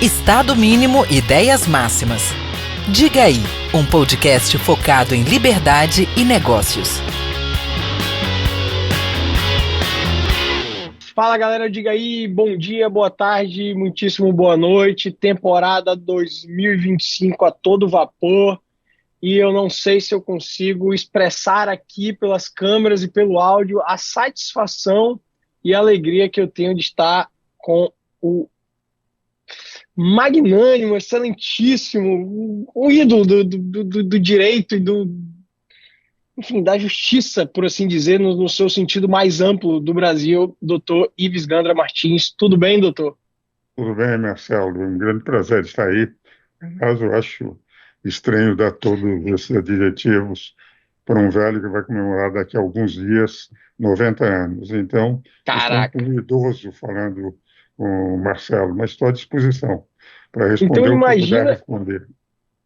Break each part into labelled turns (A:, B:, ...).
A: Estado Mínimo Ideias Máximas. Diga aí, um podcast focado em liberdade e negócios.
B: Fala galera, diga aí, bom dia, boa tarde, muitíssimo boa noite, temporada 2025 a todo vapor, e eu não sei se eu consigo expressar aqui pelas câmeras e pelo áudio a satisfação e a alegria que eu tenho de estar com o magnânimo, excelentíssimo, o ídolo do direito e enfim, da justiça, por assim dizer, no seu sentido mais amplo do Brasil, doutor Ives Gandra Martins. Tudo bem, doutor?
C: Tudo bem, Marcelo? Um grande prazer estar aí. Aliás, eu acho estranho dar todos esses adjetivos para um velho que vai comemorar daqui a alguns dias 90 anos. Então, estou um
B: Caraca.
C: pouco idoso falando com o Marcelo, mas estou à disposição para
B: Então
C: responder o que eu puder
B: imagina,
C: responder.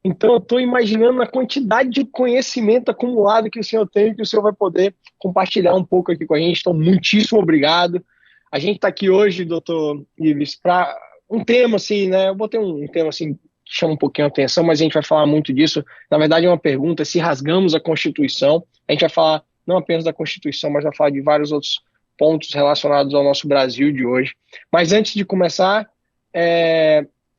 B: então eu estou imaginando a quantidade de conhecimento acumulado que o senhor tem e que o senhor vai poder compartilhar um pouco aqui com a gente. Então, muitíssimo obrigado. A gente está aqui hoje, doutor Ives, para um tema assim, né? Eu botei um tema assim que chama um pouquinho a atenção, mas a gente vai falar muito disso. Na verdade, é uma pergunta: se rasgamos a Constituição, a gente vai falar não apenas da Constituição, mas vai falar de vários outros pontos relacionados ao nosso Brasil de hoje. Mas antes de começar,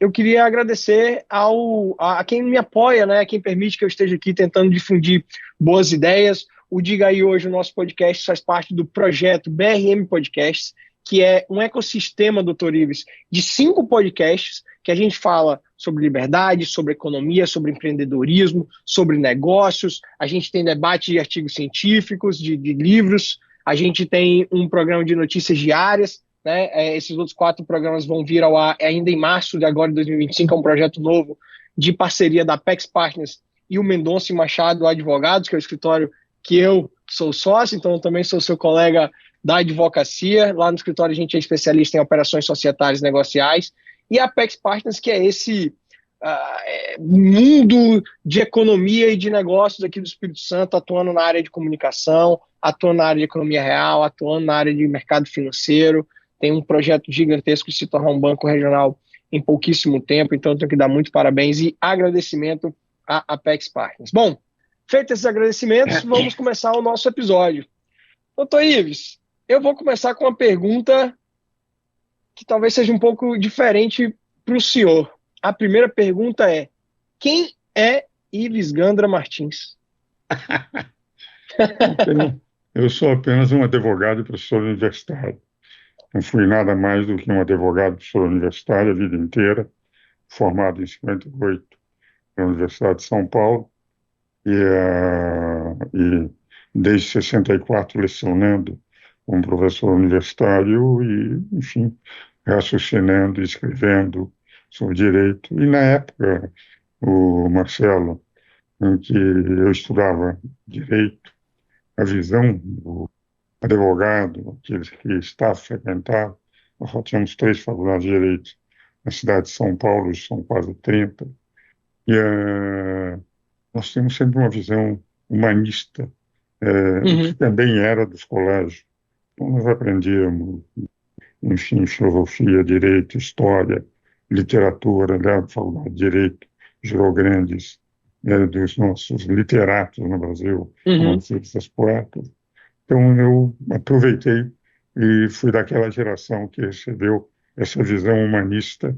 B: eu queria agradecer a quem me apoia, né, a quem permite que eu esteja aqui tentando difundir boas ideias. O Diga Aí Hoje, o nosso podcast, faz parte do projeto BRM Podcasts, que é um ecossistema, doutor Ives, de 5 podcasts que a gente fala sobre liberdade, sobre economia, sobre empreendedorismo, sobre negócios. A gente tem debate de artigos científicos, de livros. A gente tem um programa de notícias diárias, né? Esses outros 4 programas vão vir ao ar ainda em março de agora de 2025, é um projeto novo de parceria da Apex Partners e o Mendonça e Machado Advogados, que é o escritório que eu sou sócio, então eu também sou seu colega da advocacia. Lá no escritório a gente é especialista em operações societárias e negociais, e a Apex Partners, que é esse mundo de economia e de negócios aqui do Espírito Santo, atuando na área de comunicação, atuando na área de economia real, atuando na área de mercado financeiro. Tem um projeto gigantesco de se tornar um banco regional em pouquíssimo tempo, então eu tenho que dar muito parabéns e agradecimento à Apex Partners. Bom, feitos esses agradecimentos, vamos começar o nosso episódio. Doutor Ives, eu vou começar com uma pergunta que talvez seja um pouco diferente para o senhor. A primeira pergunta é: quem é Ives Gandra Martins?
C: Eu sou apenas um advogado e professor universitário. Não fui nada mais do que um advogado e professor universitário a vida inteira, formado em 58 na Universidade de São Paulo e desde 64 lecionando como professor universitário e, enfim, raciocinando, escrevendo sobre direito. E na época, o Marcelo, em que eu estudava direito, a visão do advogado, aqueles que está frequentado, nós só tínhamos 3 faculdades de direito na cidade de São Paulo, hoje são quase 30, e nós temos sempre uma visão humanista, que também era dos colégios. Então nós aprendíamos, enfim, filosofia, direito, história, literatura, né? A faculdade de direito gerou grandes, dos nossos literatos no Brasil, romancistas, poetas. Então, eu aproveitei e fui daquela geração que recebeu essa visão humanista.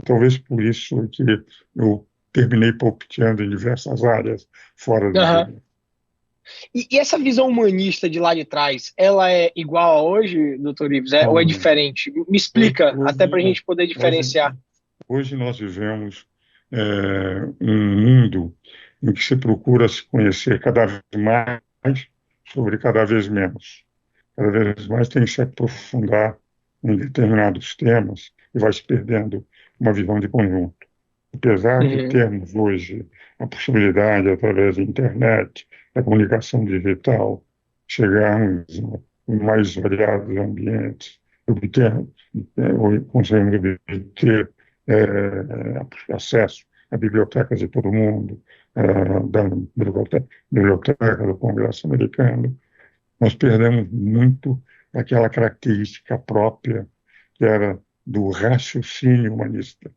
C: Talvez por isso que eu terminei palpiteando em diversas áreas fora do direito.
B: E essa visão humanista de lá de trás, ela é igual a hoje, doutor Ives, ou é diferente? Me explica,
C: hoje,
B: até para a gente poder diferenciar.
C: Hoje nós vivemos um mundo em que se procura se conhecer cada vez mais sobre cada vez menos. Cada vez mais tem que se aprofundar em determinados temas e vai se perdendo uma visão de conjunto. Apesar de termos hoje a possibilidade, através da internet, da comunicação digital, chegarmos em mais variados ambientes, conseguimos obter acesso a bibliotecas de todo mundo, da biblioteca do Congresso americano, nós perdemos muito daquela característica própria que era do raciocínio humanista.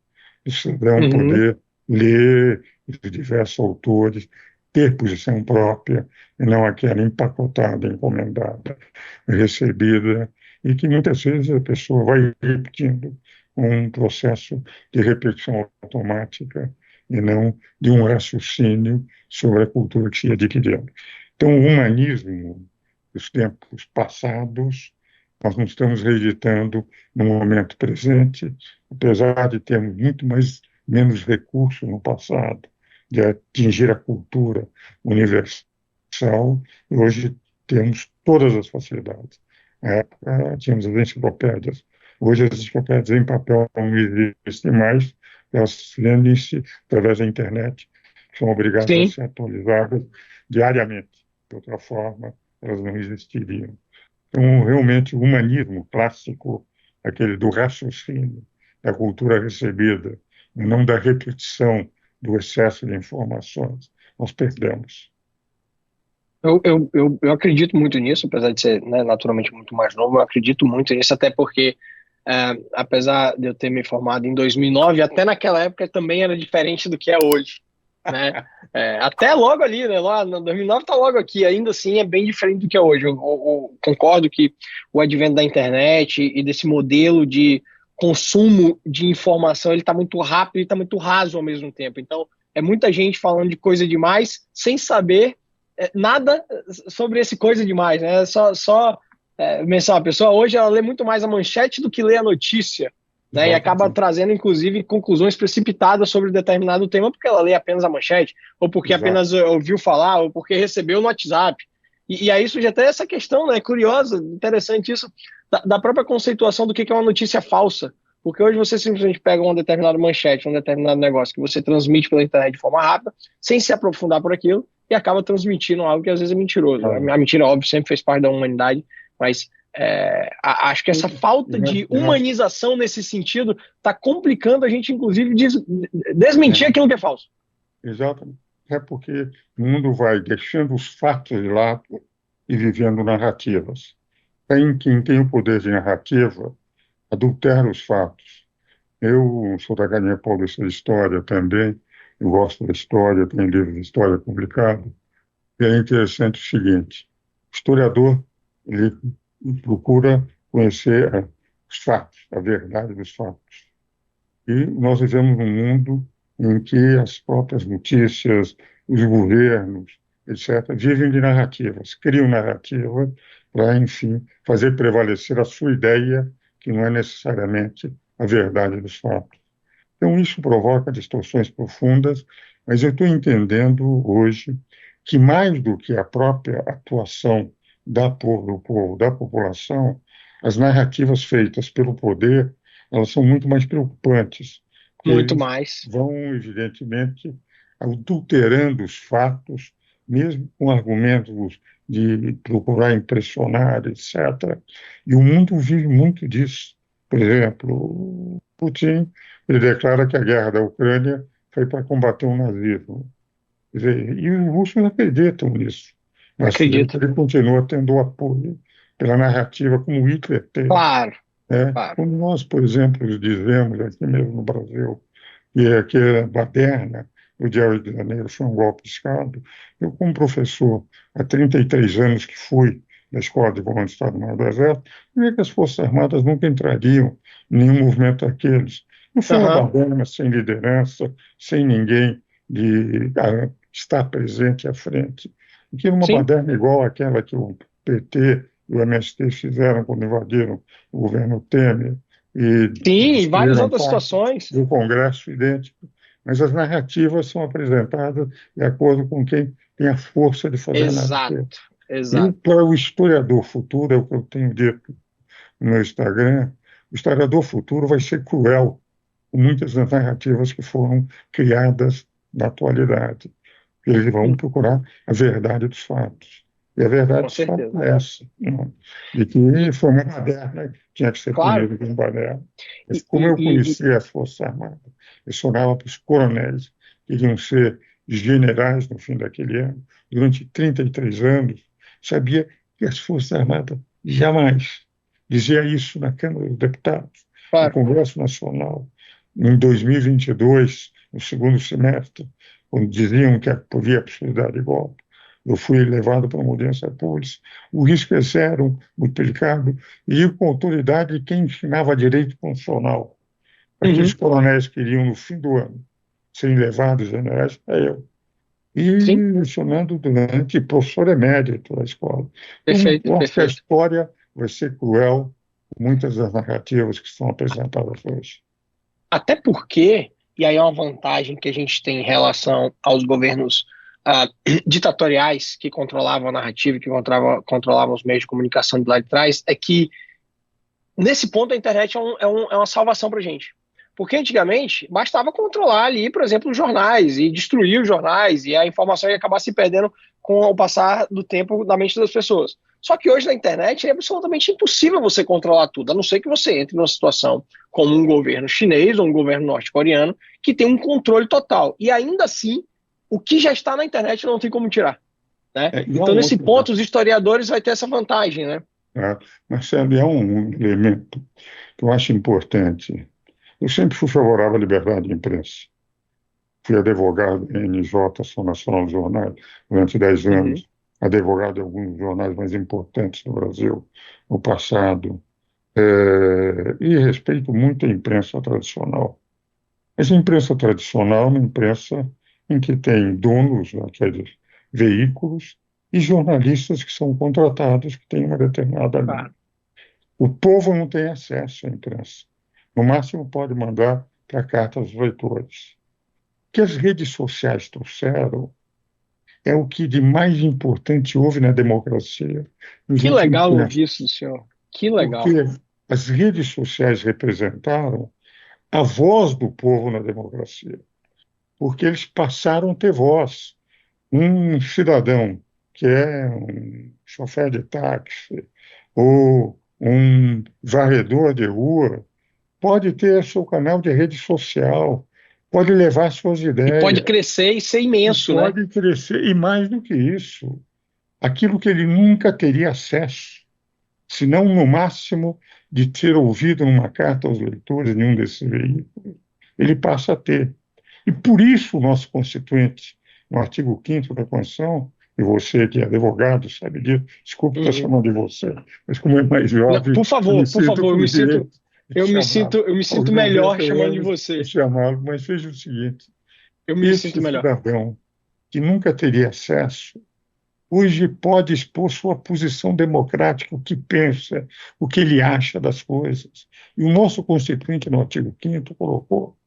C: do cidadão
B: Uhum.
C: poder ler os diversos autores, ter posição própria, e não aquela empacotada, encomendada, recebida, e que muitas vezes a pessoa vai repetindo um processo de repetição automática e não de um raciocínio sobre a cultura que se adquiriu. Então, o humanismo dos tempos passados, nós não estamos reeditando no momento presente, apesar de termos menos recursos no passado de atingir a cultura universal, hoje temos todas as facilidades. Na época, tínhamos as enciclopédias. Hoje, as enciclopédias em papel não existem mais, elas vendem-se através da internet, são obrigadas a
B: Sim.
C: ser atualizadas diariamente. De outra forma, elas não existiriam. Então, realmente, o humanismo clássico, aquele do raciocínio, da cultura recebida, e não da repetição, do excesso de informações, nós perdemos.
B: Eu acredito muito nisso, apesar de ser, né, naturalmente muito mais novo, eu acredito muito nisso, até porque, apesar de eu ter me formado em 2009, até naquela época também era diferente do que é hoje, né? Até logo ali, né? Lá no 2009 tá logo aqui, ainda assim é bem diferente do que é hoje. Eu concordo que o advento da internet e desse modelo de consumo de informação, ele tá muito rápido e tá muito raso ao mesmo tempo. Então, é muita gente falando de coisa demais sem saber nada sobre esse coisa demais, né? Menção, a pessoa hoje ela lê muito mais a manchete do que lê a notícia, né? E acaba
C: Exatamente.
B: trazendo, inclusive, conclusões precipitadas sobre determinado tema porque ela lê apenas a manchete, ou porque
C: Exato.
B: apenas ouviu falar, ou porque recebeu no WhatsApp. E aí surge até essa questão, né? Curiosa, interessante isso, da própria conceituação do que é uma notícia falsa. Porque hoje você simplesmente pega uma determinada manchete, um determinado negócio que você transmite pela internet de forma rápida, sem se aprofundar por aquilo, e acaba transmitindo algo que às vezes é mentiroso.
C: Ah,
B: A mentira, óbvio, sempre fez parte da humanidade, mas acho que essa falta de
C: e nós,
B: humanização nesse sentido está complicando a gente, inclusive, desmentir aquilo que é falso.
C: exatamente. É porque o mundo vai deixando os fatos de lado e vivendo narrativas. Quem tem o poder de narrativa adultera os fatos. Eu sou da Academia Paulista de História também, eu gosto da história, tenho livros de história publicados. E é interessante o seguinte: o historiador ele procura conhecer os fatos, a verdade dos fatos. E nós vivemos num mundo em que as próprias notícias, os governos, etc., vivem de narrativas, criam narrativas para, enfim, fazer prevalecer a sua ideia, que não é necessariamente a verdade dos fatos. Então, isso provoca distorções profundas, mas eu estou entendendo hoje que, mais do que a própria atuação do povo, da população, as narrativas feitas pelo poder, elas são muito mais preocupantes, porque
B: Muito
C: eles
B: mais.
C: vão, evidentemente, adulterando os fatos, mesmo com argumentos de procurar impressionar, etc. E o mundo vive muito disso. Por exemplo, Putin ele declara que a guerra da Ucrânia foi para combater o nazismo. Quer dizer, e os russos acreditam nisso, mas
B: Acredito.
C: ele continua tendo apoio pela narrativa como Hitler teve.
B: Claro,
C: Né?
B: claro.
C: Como nós, por exemplo, dizemos aqui mesmo no Brasil, que a baderna, o Dia de Janeiro foi um golpe de Estado. Eu, como professor, há 33 anos que fui da Escola de Comando de Estado-Maior do Exército, eu vi que as Forças Armadas nunca entrariam em nenhum movimento daqueles. Não foi uma
B: Aham.
C: baderna sem liderança, sem ninguém de estar presente à frente. Que era uma
B: Sim,
C: baderna igual àquela que o PT e o MST fizeram quando invadiram o governo Temer e
B: sim, e várias
C: destruíram
B: outras
C: parte
B: situações.
C: do Congresso idêntico, mas as narrativas são apresentadas de acordo com quem tem a força de fazer a narrativa.
B: Exato,
C: E
B: exato.
C: para o historiador futuro, é o que eu tenho dito no meu Instagram, o historiador futuro vai ser cruel com muitas das narrativas que foram criadas na atualidade. Eles vão procurar a verdade dos fatos. E a verdade
B: Com
C: dos fatos
B: certeza.
C: é essa, né? De que
B: E,
C: foi uma baderna, tinha que ser
B: claro,
C: punido com baderna. Mas
B: e,
C: como
B: e,
C: eu
B: e-
C: conhecia as Forças Armadas, eu sonhava para os coronéis, que iriam ser generais no fim daquele ano, durante 33 anos, sabia que as Forças Armadas jamais dizia isso na Câmara dos Deputados, no
B: claro,
C: Congresso Nacional. em 2022, no segundo semestre, quando diziam que havia possibilidade de golpe, eu fui levado para uma audiência pública, o risco é zero, multiplicado, e digo com autoridade de quem ensinava direito constitucional. Aqueles
B: Uhum.
C: coronéis que iriam, no fim do ano, serem levados generais, é eu. E
B: Sim,
C: lecionando durante, professor emérito da escola. Então,
B: perfeito,
C: eu acho que a
B: perfeito.
C: história vai ser cruel com muitas das narrativas que são apresentadas hoje.
B: Até porque, e aí é uma vantagem que a gente tem em relação aos governos ah, ditatoriais que controlavam a narrativa, que controlavam os meios de comunicação de lá de trás, é que nesse ponto a internet é uma salvação para a gente. Porque antigamente bastava controlar ali, por exemplo, os jornais e destruir os jornais, e a informação ia acabar se perdendo com o passar do tempo na mente das pessoas. Só que hoje na internet é absolutamente impossível você controlar tudo, a não ser que você entre numa situação como um governo chinês ou um governo norte-coreano que tem um controle total. E ainda assim, o que já está na internet não tem como tirar, né?
C: E há
B: Então,
C: um
B: nesse
C: outro
B: ponto,
C: dado,
B: os historiadores vão ter essa vantagem, né?
C: né? Marcelo, e há um elemento que eu acho importante. Eu sempre fui favorável à liberdade de imprensa. Fui advogado em NJ, Ação Nacional dos Jornais, durante 10
B: Uhum.
C: anos, advogado de alguns jornais mais importantes no Brasil, no passado, e respeito muito a imprensa tradicional. Mas a imprensa tradicional é uma imprensa em que tem donos daqueles veículos e jornalistas que são contratados, que têm uma determinada linha.
B: Claro.
C: O povo não tem acesso à imprensa. No máximo, pode mandar para carta aos leitores. O que as redes sociais trouxeram é o que de mais importante houve na democracia nos
B: Que
C: últimos
B: legal
C: tempos,
B: ouvir isso do senhor. Que
C: porque
B: legal.
C: as redes sociais representaram a voz do povo na democracia, porque eles passaram a ter voz. Um cidadão que é um chofer de táxi ou um varredor de rua pode ter seu canal de rede social, pode levar suas
B: E pode
C: ideias
B: crescer e ser
C: e
B: imenso, né?
C: pode crescer, e mais do que isso, aquilo que ele nunca teria acesso, se não no máximo de ter ouvido numa carta aos leitores de um desses veículos, ele passa a ter. E por isso o nosso Constituinte, no artigo 5º da Constituição, e você que é advogado sabe disso, desculpe estar
B: Uhum.
C: chamando de você, mas como é mais
B: Não,
C: jovem, eu me
B: por
C: sinto
B: favor,
C: com o direito de chamá-lo.
B: eu me
C: Aos
B: sinto melhor
C: 90
B: chamando de
C: anos, de
B: você.
C: chamá-lo, mas veja o seguinte,
B: Eu me sinto
C: esse
B: melhor.
C: cidadão que nunca teria acesso, hoje pode expor sua posição democrática, o que pensa, o que ele acha das coisas. E o nosso Constituinte, no artigo 5º, colocou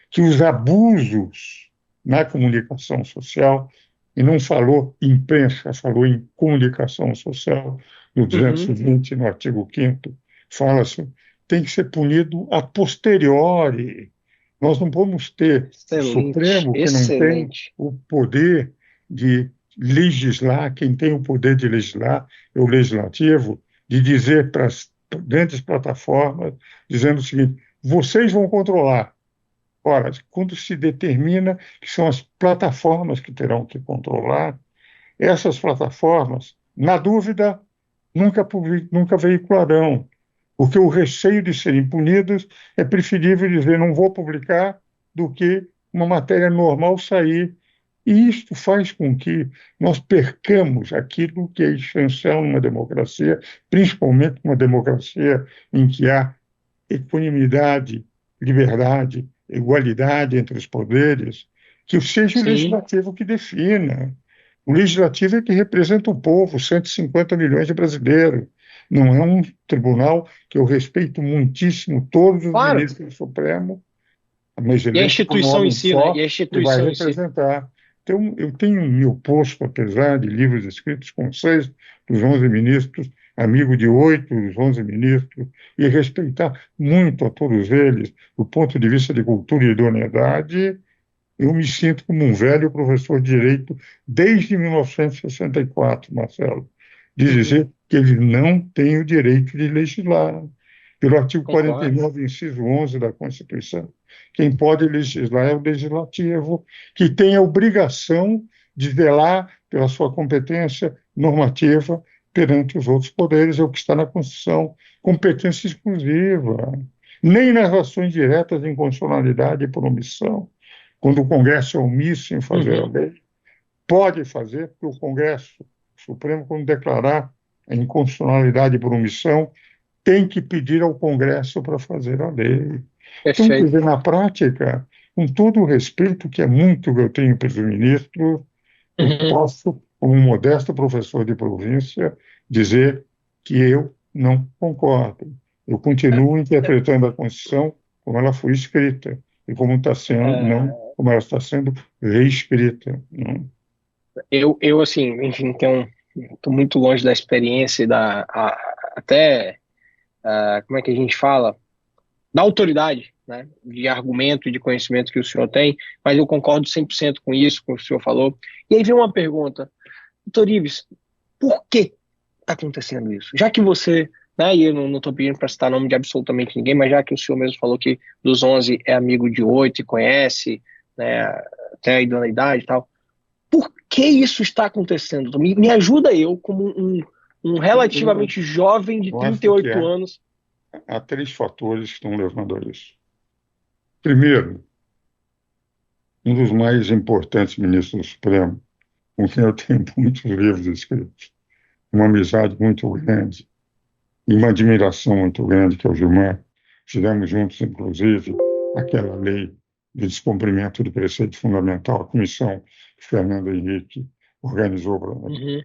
C: que os abusos na comunicação social, e não falou imprensa, falou em comunicação social, no
B: Uhum.
C: 220, no artigo 5º, fala-se, tem que ser punido a posteriori. Nós não vamos ter o
B: Excelente,
C: Supremo, que não tem
B: excelente.
C: o poder de legislar, quem tem o poder de legislar é o legislativo, de dizer para as grandes plataformas, dizendo o seguinte: vocês vão controlar. Ora, quando se determina que são as plataformas que terão que controlar, essas plataformas, na dúvida, nunca veicularão, porque o receio de serem punidos é preferível dizer não vou publicar do que uma matéria normal sair. E isto faz com que nós percamos aquilo que é essencial numa democracia, principalmente uma democracia em que há equanimidade, liberdade, igualdade entre os poderes, que seja o
B: Sim,
C: legislativo que defina. O legislativo é que representa o povo, 150 milhões de brasileiros. Não é um tribunal que eu respeito muitíssimo todos os
B: claro.
C: ministros do Supremo, mas
B: E a
C: eleito por um
B: instituição em
C: homem
B: si, né? E
C: só,
B: a
C: que vai
B: instituição em si.
C: representar. Então, eu tenho me oposto, apesar de livros escritos com 6 dos 11 ministros, amigo de 8 dos 11 ministros, e respeitar muito a todos eles, do ponto de vista de cultura e idoneidade, eu me sinto como um velho professor de direito desde 1964, Marcelo, de
B: Uhum.
C: dizer que ele não tem o direito de legislar. Pelo artigo
B: Concordo.
C: 49, inciso 11 da Constituição, quem pode legislar é o legislativo, que tem a obrigação de velar pela sua competência normativa perante os outros poderes, é o que está na Constituição, competência exclusiva. nem nas ações diretas de inconstitucionalidade por omissão, quando o Congresso é omisso em fazer a lei. Pode fazer, porque o Congresso Supremo, quando declarar a inconstitucionalidade por omissão, tem que pedir ao Congresso para fazer a lei. Então, quer
B: Perfeito.
C: dizer, na prática, com todo o respeito, que é muito que eu tenho pelos ministros, eu posso, como um modesto professor de província, dizer que eu não concordo. Eu continuo interpretando a Constituição como ela foi escrita e como está sendo, não como ela está sendo reescrita.
B: Eu assim, enfim, estou muito longe da experiência e até, como é que a gente fala? Da autoridade, né, de argumento e de conhecimento que o senhor tem, mas eu concordo 100% com isso, com o que o senhor falou. E aí vem uma pergunta, doutor Ives, por que está acontecendo isso? Já que você, né, e eu não estou pedindo para citar nome de absolutamente ninguém, mas já que o senhor mesmo falou que dos 11 é amigo de 8 e conhece, né, até a idoneidade e tal, por que isso está acontecendo? Me ajuda eu, como um relativamente jovem de
C: Eu acho
B: 38 anos.
C: Há 3 fatores que estão levando a isso. Primeiro, um dos mais importantes ministros do Supremo, com quem eu tenho muitos livros escritos, uma amizade muito grande e uma admiração muito grande, que é o Gilmar. Fizemos juntos, inclusive, aquela lei de descumprimento do preceito fundamental, a comissão que Fernando Henrique organizou para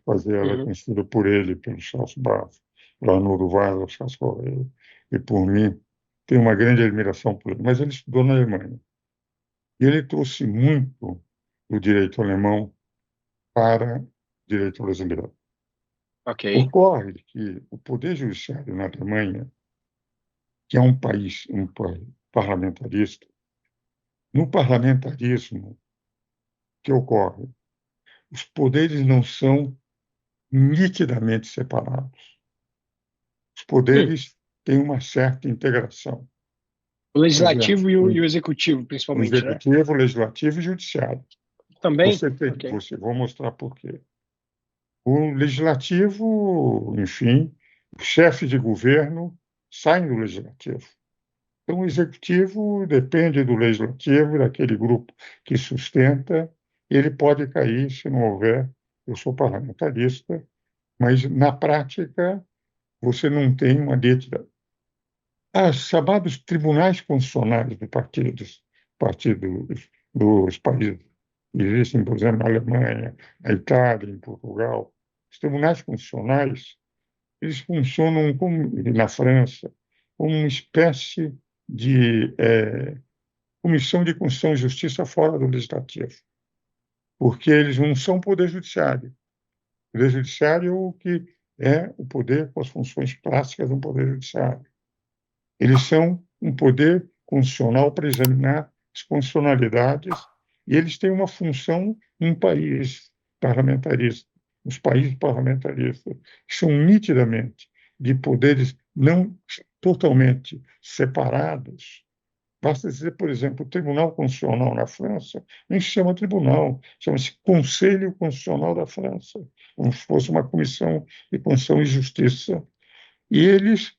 C: fazer, ela conhecida por ele, pelo Celso Barros, pela Nuro Vaz, Celso Correia, e por mim. Tenho uma grande admiração por ele, mas ele estudou na Alemanha. E ele trouxe muito do direito alemão para o direito brasileiro.
B: Ok.
C: Ocorre que o Poder Judiciário na Alemanha, que é um país parlamentarista, no parlamentarismo, o que ocorre? Os poderes não são nitidamente separados. Os poderes têm uma certa integração.
B: O legislativo e o executivo,
C: O
B: principalmente,
C: executivo, o legislativo e o judiciário.
B: Também?
C: Vou mostrar por quê. O legislativo, enfim, os chefes de governo saem do legislativo. Então, o executivo depende do legislativo, daquele grupo que sustenta, ele pode cair se não houver. Eu sou parlamentarista, mas na prática você não tem uma nítida. Os chamados tribunais constitucionais dos países que existem, por exemplo, na Alemanha, na Itália, em Portugal, os tribunais constitucionais, eles funcionam e na França como uma espécie de comissão de Constituição e Justiça fora do legislativo, porque eles não são poder judiciário. O poder judiciário é o que é o poder com as funções clássicas do poder judiciário. Eles são um poder constitucional para examinar as constitucionalidades e eles têm uma função em país parlamentarista. Os países parlamentaristas são nitidamente de poderes não totalmente separados. Basta dizer, por exemplo, o Tribunal Constitucional na França nem se chama tribunal, chama-se Conselho Constitucional da França, como se fosse uma comissão de Constituição e Justiça. E eles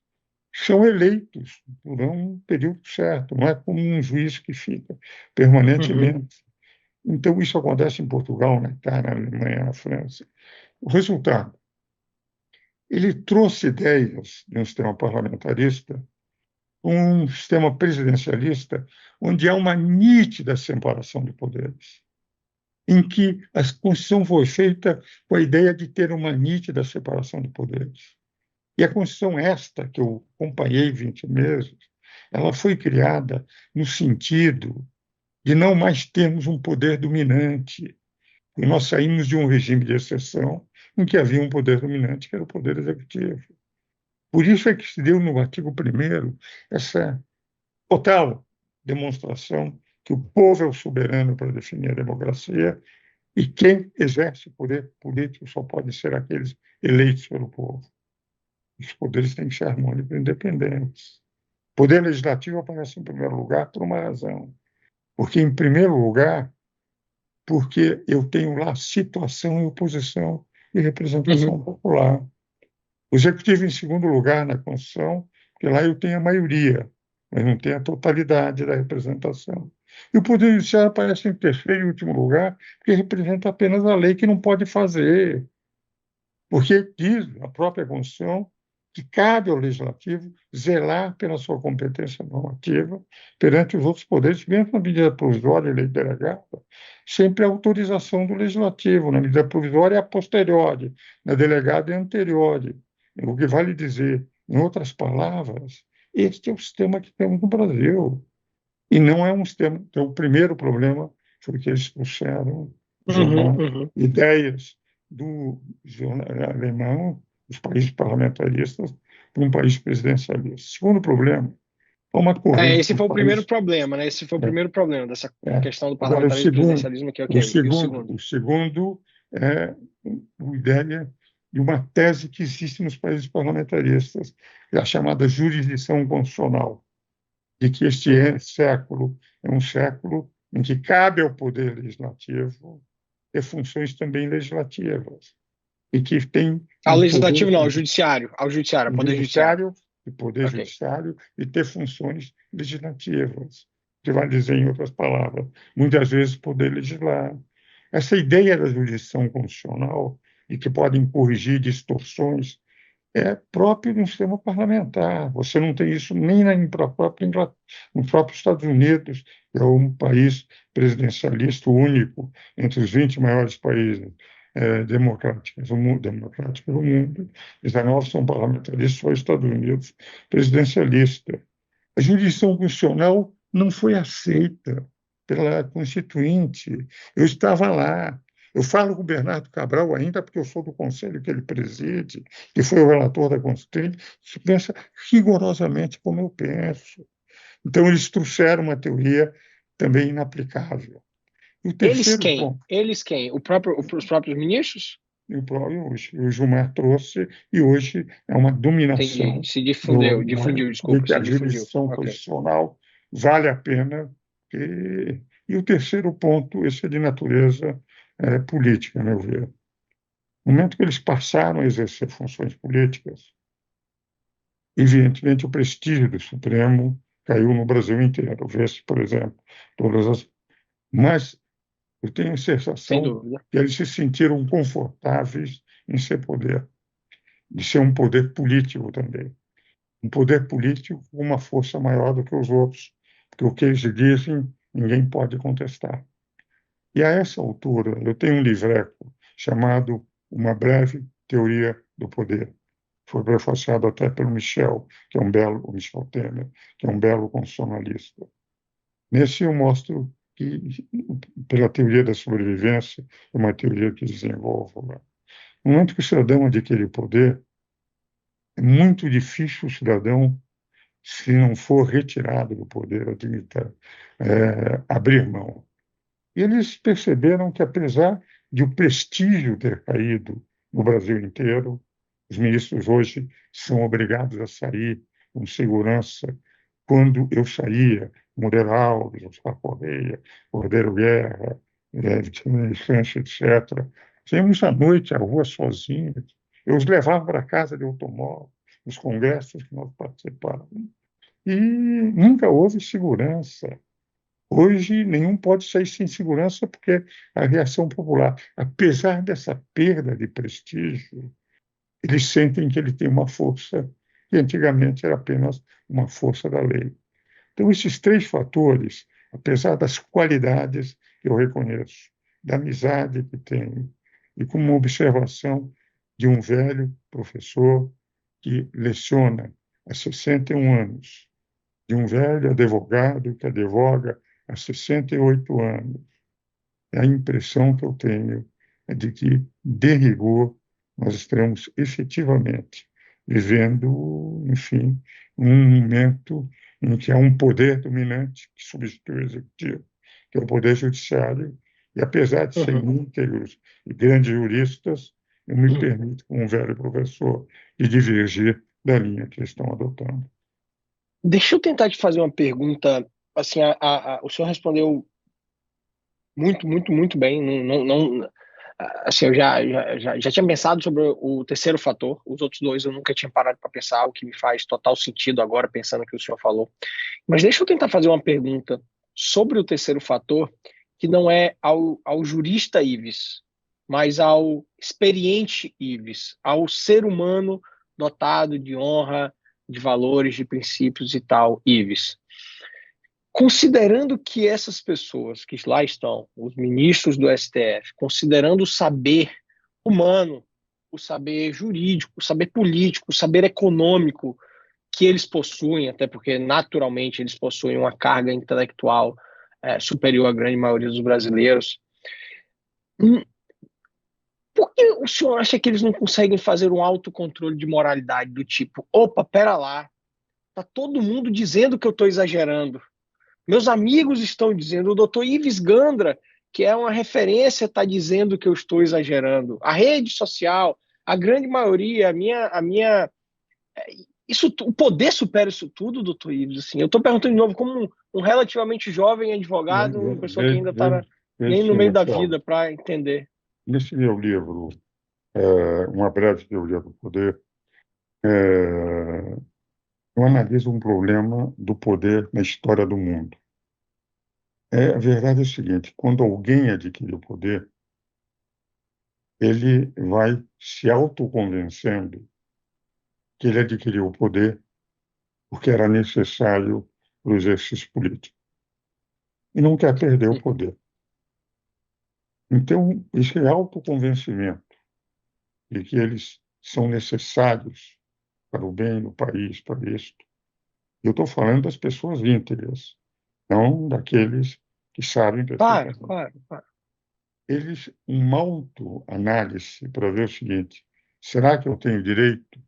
C: são eleitos por um período certo, não é como um juiz que fica permanentemente. Então, isso acontece em Portugal, na Itália, na Alemanha, na França. O resultado, ele trouxe ideias de um sistema parlamentarista, um sistema presidencialista, onde há uma nítida separação de poderes, em que a Constituição foi feita com a ideia de ter uma nítida separação de poderes. E a Constituição esta, que eu acompanhei 20 meses, ela foi criada no sentido de não mais termos um poder dominante. E nós saímos de um regime de exceção em que havia um poder dominante, que era o poder executivo. Por isso é que se deu no artigo 1º essa total demonstração que o povo é o soberano para definir a democracia e quem exerce o poder político só pode ser aqueles eleitos pelo povo. Os poderes têm que ser harmônicos e independentes. O poder legislativo aparece em primeiro lugar por uma razão. Porque, em primeiro lugar, porque eu tenho lá situação e oposição e representação popular. O executivo, em segundo lugar, na Constituição, porque lá eu tenho a maioria. mas não tem a totalidade da representação. E o Poder Judiciário aparece em terceiro e último lugar, porque representa apenas a lei que não pode fazer, porque diz a própria Constituição que cabe ao Legislativo zelar pela sua competência normativa perante os outros poderes, mesmo na medida provisória e lei delegada, sempre a autorização do Legislativo, na medida provisória é a posteriori, na delegada é anteriori. O que vale dizer, em outras palavras, este é o sistema que temos no Brasil. E não é um sistema. Então, o primeiro problema foi que eles trouxeram
B: Uhum,
C: jornal,
B: uhum.
C: ideias do jornal alemão, dos países parlamentaristas, para um país presidencialista. Segundo problema, há uma corrente
B: Esse
C: nos
B: foi o primeiro
C: países.
B: problema, né? Esse foi o
C: É,
B: primeiro problema dessa
C: é.
B: questão do
C: Agora,
B: parlamentarismo e presidencialismo aqui, ok. E o segundo?
C: o segundo é a ideia de uma tese que existe nos países parlamentaristas, é a chamada jurisdição constitucional, de que século é um século em que cabe ao Poder Legislativo ter funções também legislativas, e que tem
B: Ao
C: um
B: legislativo
C: poder
B: não, ao poder judiciário.
C: judiciário, e poder
B: Ok.
C: judiciário, e ter funções legislativas, que vai dizer, em outras palavras, muitas vezes poder legislar. Essa ideia da jurisdição constitucional, e que podem corrigir distorções, é próprio de um sistema parlamentar. Você não tem isso nem no próprio Estados Unidos, que é um país presidencialista único entre os 20 maiores países democráticos do mundo. 19 são parlamentaristas, só os Estados Unidos presidencialista. A jurisdição constitucional não foi aceita pela Constituinte. Eu estava lá. Eu falo com o Bernardo Cabral ainda porque eu sou do conselho que ele preside, que foi o relator da Constituinte, que pensa rigorosamente como eu penso. Então, eles trouxeram uma teoria também inaplicável. E o
B: Eles
C: terceiro
B: quem?
C: ponto,
B: Eles quem? Os próprios ministros?
C: o Gilmar trouxe, e hoje é uma
B: Entendi.
C: dominação
B: Se difundiu,
C: de
B: desculpa,
C: que
B: se
C: a
B: difundiu.
C: jurisdição
B: Ok.
C: constitucional vale a pena. E o terceiro ponto, esse é de natureza política, a meu ver. No momento que eles passaram a exercer funções políticas, evidentemente o prestígio do Supremo caiu no Brasil inteiro. Vê-se, por exemplo, todas as. Mas eu tenho a
B: Sem
C: sensação
B: dúvida.
C: que eles se sentiram confortáveis em ser poder, de ser um poder político também. Um poder político com uma força maior do que os outros, porque o que eles dizem ninguém pode contestar. E a essa altura, eu tenho um livreco chamado Uma Breve Teoria do Poder. Foi prefaciado até pelo Michel, o Michel Temer, que é um belo constitucionalista. Nesse eu mostro que, pela teoria da sobrevivência, é uma teoria que desenvolvo lá. No momento que o cidadão adquire poder, é muito difícil o cidadão, se não for retirado do poder, abrir mão. E eles perceberam que, apesar de o prestígio ter caído no Brasil inteiro, os ministros hoje são obrigados a sair com segurança. Quando eu saía, Moreira Alves, Oscar Correia, Cordeiro Guerra, Vicente Sanches, etc., saímos à noite à rua sozinhos. Eu os levava para casa de automóvel, nos congressos que nós participávamos. E nunca houve segurança. Hoje, nenhum pode sair sem segurança porque a reação popular, apesar dessa perda de prestígio, eles sentem que ele tem uma força que antigamente era apenas uma força da lei. Então, esses três fatores, apesar das qualidades que eu reconheço, da amizade que tenho, e como uma observação de um velho professor que leciona há 61 anos, de um velho advogado que advoga há 68 anos. A impressão que eu tenho é de que, de rigor, nós estamos efetivamente vivendo, enfim, um momento em que há um poder dominante que substitui o executivo, que é o poder judiciário, e apesar de serem íntegros e grandes juristas, eu me permito, como um velho professor, de divergir da linha que eles estão adotando.
B: Deixa eu tentar te fazer uma pergunta. Assim, o senhor respondeu muito, muito, muito bem. assim, eu já tinha pensado sobre o terceiro fator, os outros dois eu nunca tinha parado para pensar, o que me faz total sentido agora, pensando no que o senhor falou. Mas deixa eu tentar fazer uma pergunta sobre o terceiro fator, que não é ao jurista Ives, mas ao experiente Ives, ao ser humano dotado de honra, de valores, de princípios e tal, Ives. Considerando que essas pessoas que lá estão, os ministros do STF, considerando o saber humano, o saber jurídico, o saber político, o saber econômico que eles possuem, até porque naturalmente eles possuem uma carga intelectual superior à grande maioria dos brasileiros, por que o senhor acha que eles não conseguem fazer um autocontrole de moralidade do tipo, opa, pera lá, tá todo mundo dizendo que eu estou exagerando. Meus amigos estão dizendo, o doutor Ives Gandra, que é uma referência, está dizendo que eu estou exagerando. A rede social, a grande maioria, isso, o poder supera isso tudo, doutor Ives. Assim, eu estou perguntando de novo, como um relativamente jovem advogado, uma pessoa que ainda está nem no
C: Sim,
B: meio da
C: Marcelo.
B: vida para entender.
C: Nesse meu livro, Uma Breve Teoria do Poder, eu analiso um problema do poder na história do mundo. A verdade é o seguinte: quando alguém adquire o poder, ele vai se autoconvencendo que ele adquiriu o poder porque era necessário para o exercício político e não quer perder o poder. Então, esse autoconvencimento de que eles são necessários para o bem do país, para isto. Eu estou falando das pessoas íntegras, não daqueles que sabem perfeitamente.
B: Claro.
C: Eles, uma autoanálise para ver o seguinte: será que eu tenho direito?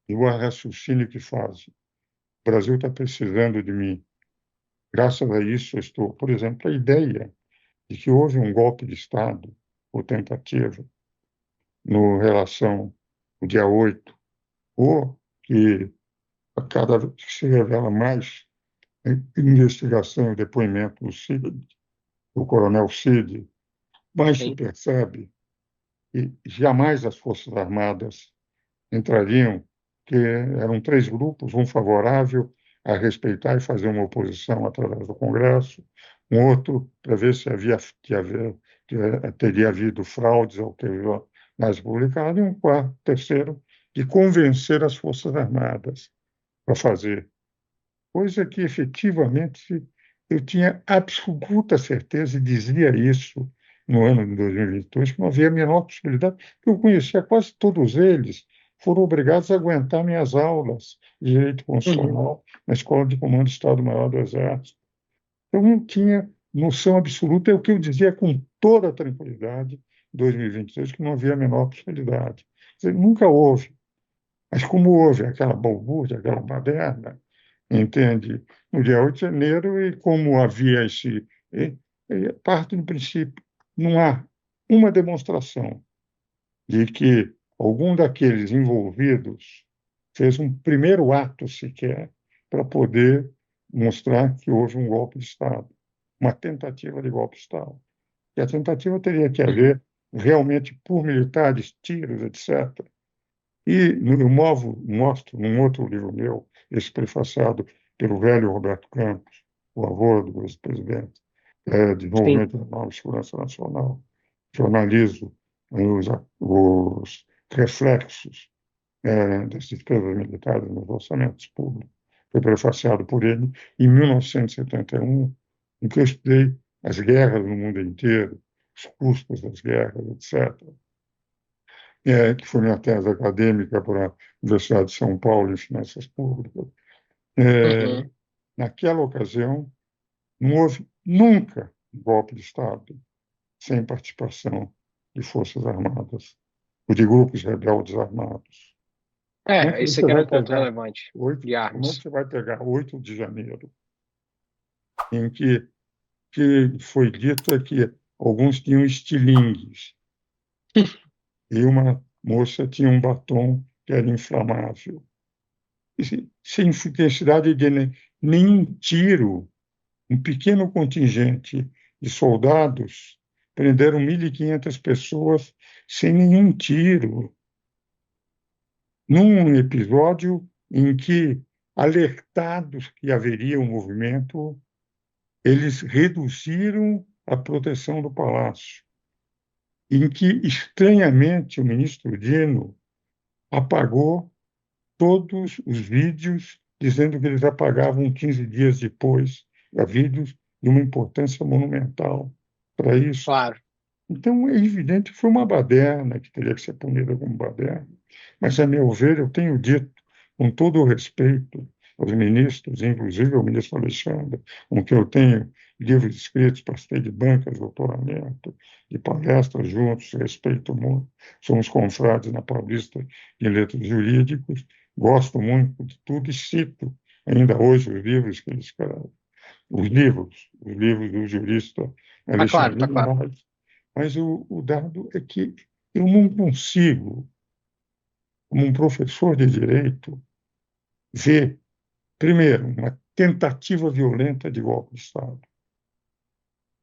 C: E o raciocínio que fazem. O Brasil está precisando de mim. Graças a isso, eu estou, por exemplo, a ideia de que houve um golpe de Estado, ou tentativa, no relação ao dia 8, ou que a cada vez que se revela mais investigação e depoimento do coronel Cid, mais se
B: Sim.
C: percebe que jamais as Forças Armadas entrariam, que eram três grupos, um favorável a respeitar e fazer uma oposição através do Congresso, um outro para ver se teria havido fraudes ao ter mais publicado, e um quarto, terceiro, de convencer as Forças Armadas para fazer. Coisa que, efetivamente, eu tinha absoluta certeza e dizia isso no ano de 2022, que não havia a menor possibilidade, porque eu conhecia quase todos eles, foram obrigados a aguentar minhas aulas de direito constitucional na Escola de Comando do Estado-Maior do Exército. Eu não tinha noção absoluta, é o que eu dizia com toda tranquilidade em 2022, que não havia a menor possibilidade. Quer dizer, nunca houve. Mas como houve aquela balbúrdia, aquela baderna, entende? No dia 8 de janeiro, e como havia parte do princípio, não há uma demonstração de que algum daqueles envolvidos fez um primeiro ato sequer para poder mostrar que houve um golpe de Estado, uma tentativa de golpe de Estado. E a tentativa teria que haver realmente por militares, tiros, etc. E eu mostro num outro livro meu, esse prefaciado pelo velho Roberto Campos, o avô do ex-presidente, de
B: Sim.
C: Desenvolvimento Nacional e Segurança Nacional, que eu analiso os reflexos das despesas militares nos orçamentos públicos. Foi prefaciado por ele em 1971, em que eu estudei as guerras no mundo inteiro, os custos das guerras, etc. Que foi minha tese acadêmica para a Universidade de São Paulo em Finanças Públicas. Naquela ocasião, não houve nunca um golpe de Estado sem participação de Forças Armadas ou de grupos rebeldes armados.
B: Esse aqui era um ponto relevante de
C: Como é
B: armas.
C: que você vai pegar 8 de janeiro, em que foi dito que alguns tinham estilingues e uma moça tinha um batom que era inflamável, sem intensidade de nenhum tiro, um pequeno contingente de soldados prenderam 1.500 pessoas sem nenhum tiro, num episódio em que, alertados que haveria um movimento, eles reduziram a proteção do palácio, em que, estranhamente, o ministro Dino apagou todos os vídeos, dizendo que eles apagavam 15 dias depois, vídeos de uma importância monumental para isso.
B: Claro.
C: Então, é evidente que foi uma baderna, que teria que ser punida como baderna. Mas, a meu ver, eu tenho dito, com todo o respeito aos ministros, inclusive ao ministro Alexandre, com quem eu tenho livros escritos, participei de bancas, doutoramento, de palestras juntos, respeito muito. Somos confrades na Paulista de Letras Jurídicas, gosto muito de tudo e cito ainda hoje os livros que ele escreve. Os livros do jurista Alexandre
B: Tá claro.
C: Moraes. Mas o dado é que eu não consigo, como um professor de direito, ver, primeiro, uma tentativa violenta de golpe de Estado.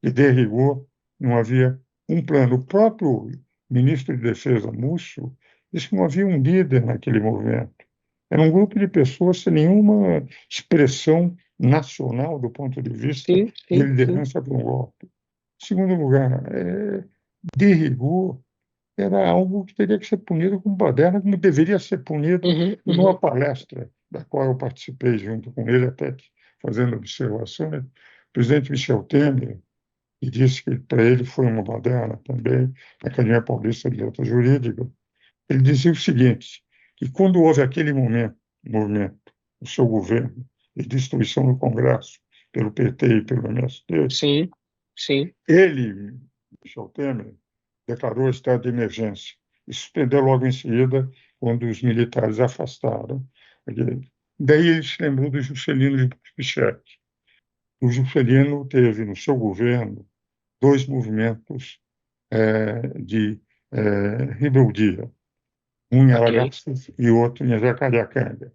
C: E, de rigor, não havia um plano. O próprio ministro de Defesa, Múcio, disse que não havia um líder naquele movimento. Era um grupo de pessoas sem nenhuma expressão nacional do ponto de vista de liderança para um golpe. Em segundo lugar, de rigor, era algo que teria que ser punido como baderna, como deveria ser punido numa palestra da qual eu participei junto com ele, até fazendo observações. O presidente Michel Temer, que disse que para ele foi uma baderna também, na Academia Paulista de Letras Jurídicas, ele dizia o seguinte, que quando houve aquele movimento no seu governo, de destruição do Congresso pelo PT e pelo MST,
B: Sim.
C: Ele, Michel Temer, declarou estado de emergência e suspendeu logo em seguida quando os militares afastaram. Daí ele se lembrou do Juscelino Kubitschek. O Juscelino teve no seu governo 2 movimentos de rebeldia, um em Araças e outro em Jacareacanga.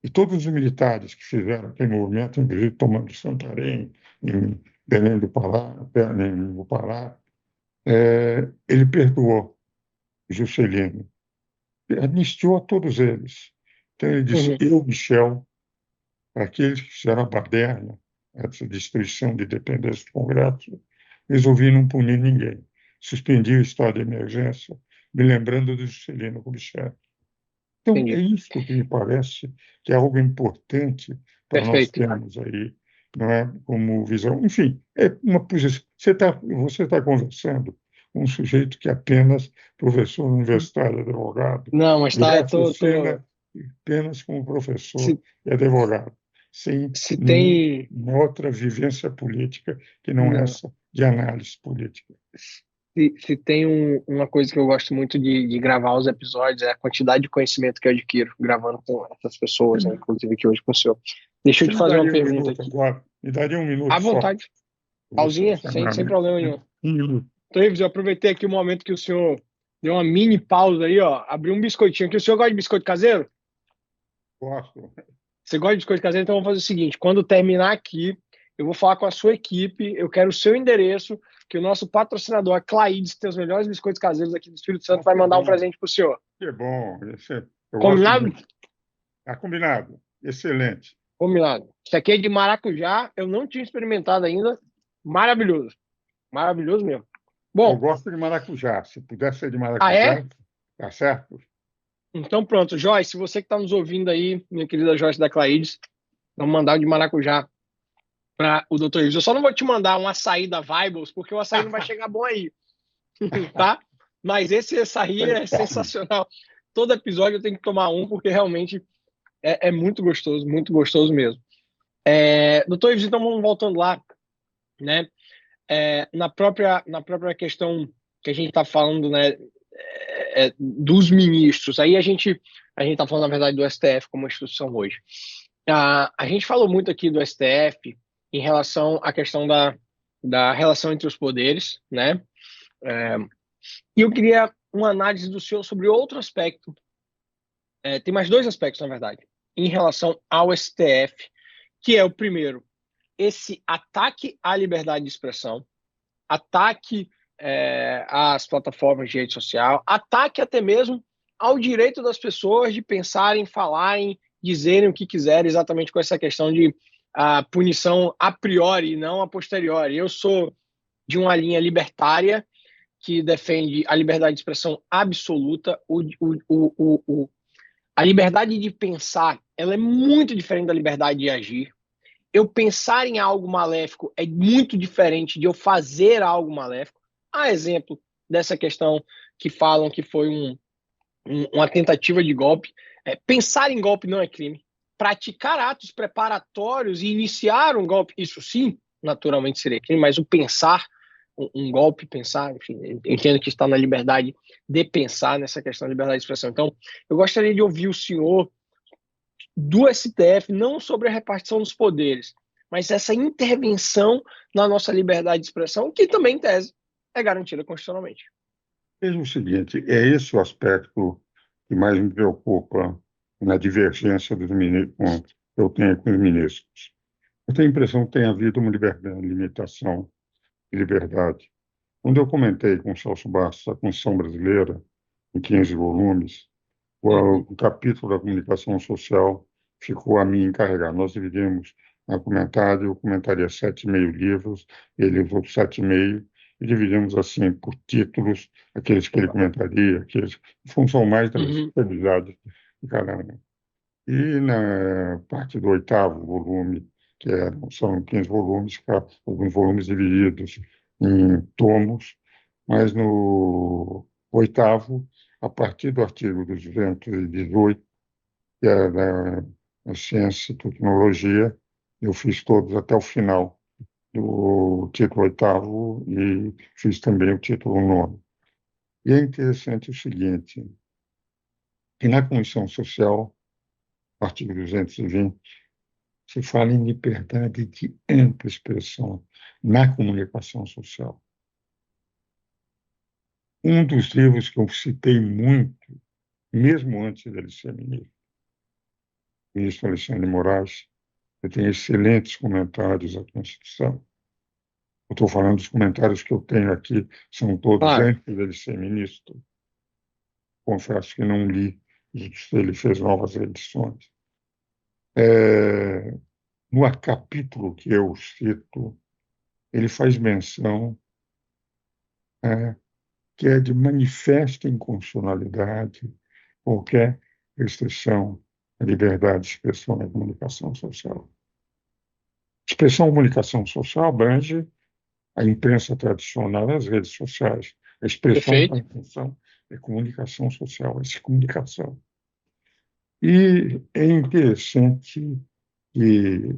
C: E todos os militares que fizeram aquele movimento, inclusive tomando Santarém, em Belém do Pará, no Pará, ele perdoou Juscelino, anistiou a todos eles. Então ele disse, eu, Michel, para aqueles que fizeram a baderna, essa destruição de dependência do Congresso, resolvi não punir ninguém. Suspendi o estado de emergência, me lembrando do Juscelino Kubitschek. Então, é isso que me parece que é algo importante para nós termos aí, não é, como visão. Enfim, é uma posição. Você está conversando com um sujeito que é apenas professor universitário, advogado.
B: Não, mas está
C: apenas como professor e advogado, sem uma outra vivência política que não essa de análise política.
B: Se tem uma coisa que eu gosto muito de gravar os episódios, é a quantidade de conhecimento que eu adquiro gravando com essas pessoas, né, inclusive aqui hoje com o senhor. Deixa eu te fazer uma pergunta aqui.
C: Agora, me daria um minuto
B: à vontade. Pausinha, sem problema nenhum. Então, Ives, eu aproveitei aqui o momento que o senhor deu uma mini pausa aí, ó, abriu um biscoitinho aqui. O senhor gosta de biscoito caseiro?
C: Gosto.
B: Você gosta de biscoito caseiro? Então vamos fazer o seguinte, quando terminar aqui, eu vou falar com a sua equipe, eu quero o seu endereço, que o nosso patrocinador, a Claides, que tem os melhores biscoitos caseiros aqui do Espírito Santo, vai mandar um presente para o senhor.
C: Que bom.
B: Combinado?
C: Tá combinado. Excelente.
B: Combinado. Isso aqui é de maracujá, eu não tinha experimentado ainda. Maravilhoso. Maravilhoso mesmo. Bom,
C: eu gosto de maracujá. Se puder ser de maracujá, tá certo?
B: Então pronto. Joyce, você que está nos ouvindo aí, minha querida Joyce da Claides, vamos mandar de maracujá para o Dr. Ives. Eu só não vou te mandar um açaí da Vibes, porque o açaí não vai chegar bom aí. Tá? Mas esse açaí é sensacional. Todo episódio eu tenho que tomar um, porque realmente é muito gostoso mesmo. Dr. Ives, então vamos voltando lá, né? Na própria questão que a gente está falando, né, dos ministros, aí a gente está falando, na verdade, do STF como instituição hoje. A gente falou muito aqui do STF em relação à questão da relação entre os poderes, né? E eu queria uma análise do senhor sobre outro aspecto. Tem mais 2 aspectos, na verdade, em relação ao STF, que é o primeiro, esse ataque à liberdade de expressão, ataque às plataformas de rede social, ataque até mesmo ao direito das pessoas de pensarem, falarem, dizerem o que quiserem, exatamente com essa questão de punição a priori e não a posteriori. Eu sou de uma linha libertária que defende a liberdade de expressão absoluta. A liberdade de pensar, ela é muito diferente da liberdade de agir. Eu pensar em algo maléfico é muito diferente de eu fazer algo maléfico. Há exemplo dessa questão que falam que foi uma tentativa de golpe. Pensar em golpe não é crime. Praticar atos preparatórios e iniciar um golpe, isso sim, naturalmente seria crime, mas o pensar um golpe, pensar, enfim, entendo que está na liberdade de pensar nessa questão da liberdade de expressão. Então, eu gostaria de ouvir o senhor do STF, não sobre a repartição dos poderes, mas essa intervenção na nossa liberdade de expressão, que também, em tese, é garantida constitucionalmente.
C: Veja o seguinte, é esse o aspecto que mais me preocupa na divergência dos ministros, que eu tenho com os ministros. Eu tenho a impressão que tem havido uma limitação de liberdade. Quando eu comentei com o Celso Bastos a Constituição Brasileira, em 15 volumes, o capítulo da comunicação social ficou a mim encarregado. Nós dividimos a comentário, eu comentaria 7,5 livros, ele os outros 7,5, e dividimos assim por títulos, aqueles que ele comentaria, aqueles em função mais da responsabilidade de cada um. E na parte do 8º volume, são 15 volumes, alguns volumes divididos em tomos, mas no 8º, a partir do artigo 218, que é da ciência e tecnologia, eu fiz todos até o final do título 8º e fiz também o título 9º. E é interessante o seguinte, que na Constituição Social, artigo 220, se fala em liberdade de ampla expressão na comunicação social. Um dos livros que eu citei muito, mesmo antes dele ser ministro, o ministro Alexandre de Moraes, eu tenho excelentes comentários à Constituição. Eu estou falando dos comentários que eu tenho aqui, são todos antes dele ser ministro. Confesso que não li, ele fez novas edições. No capítulo que eu cito, ele faz menção que é de manifesta inconstitucionalidade qualquer restrição à liberdade de expressão na comunicação social. Expressão comunicação social abrange a imprensa tradicional e as redes sociais. A expressão da intenção é comunicação social, é comunicação. E é interessante que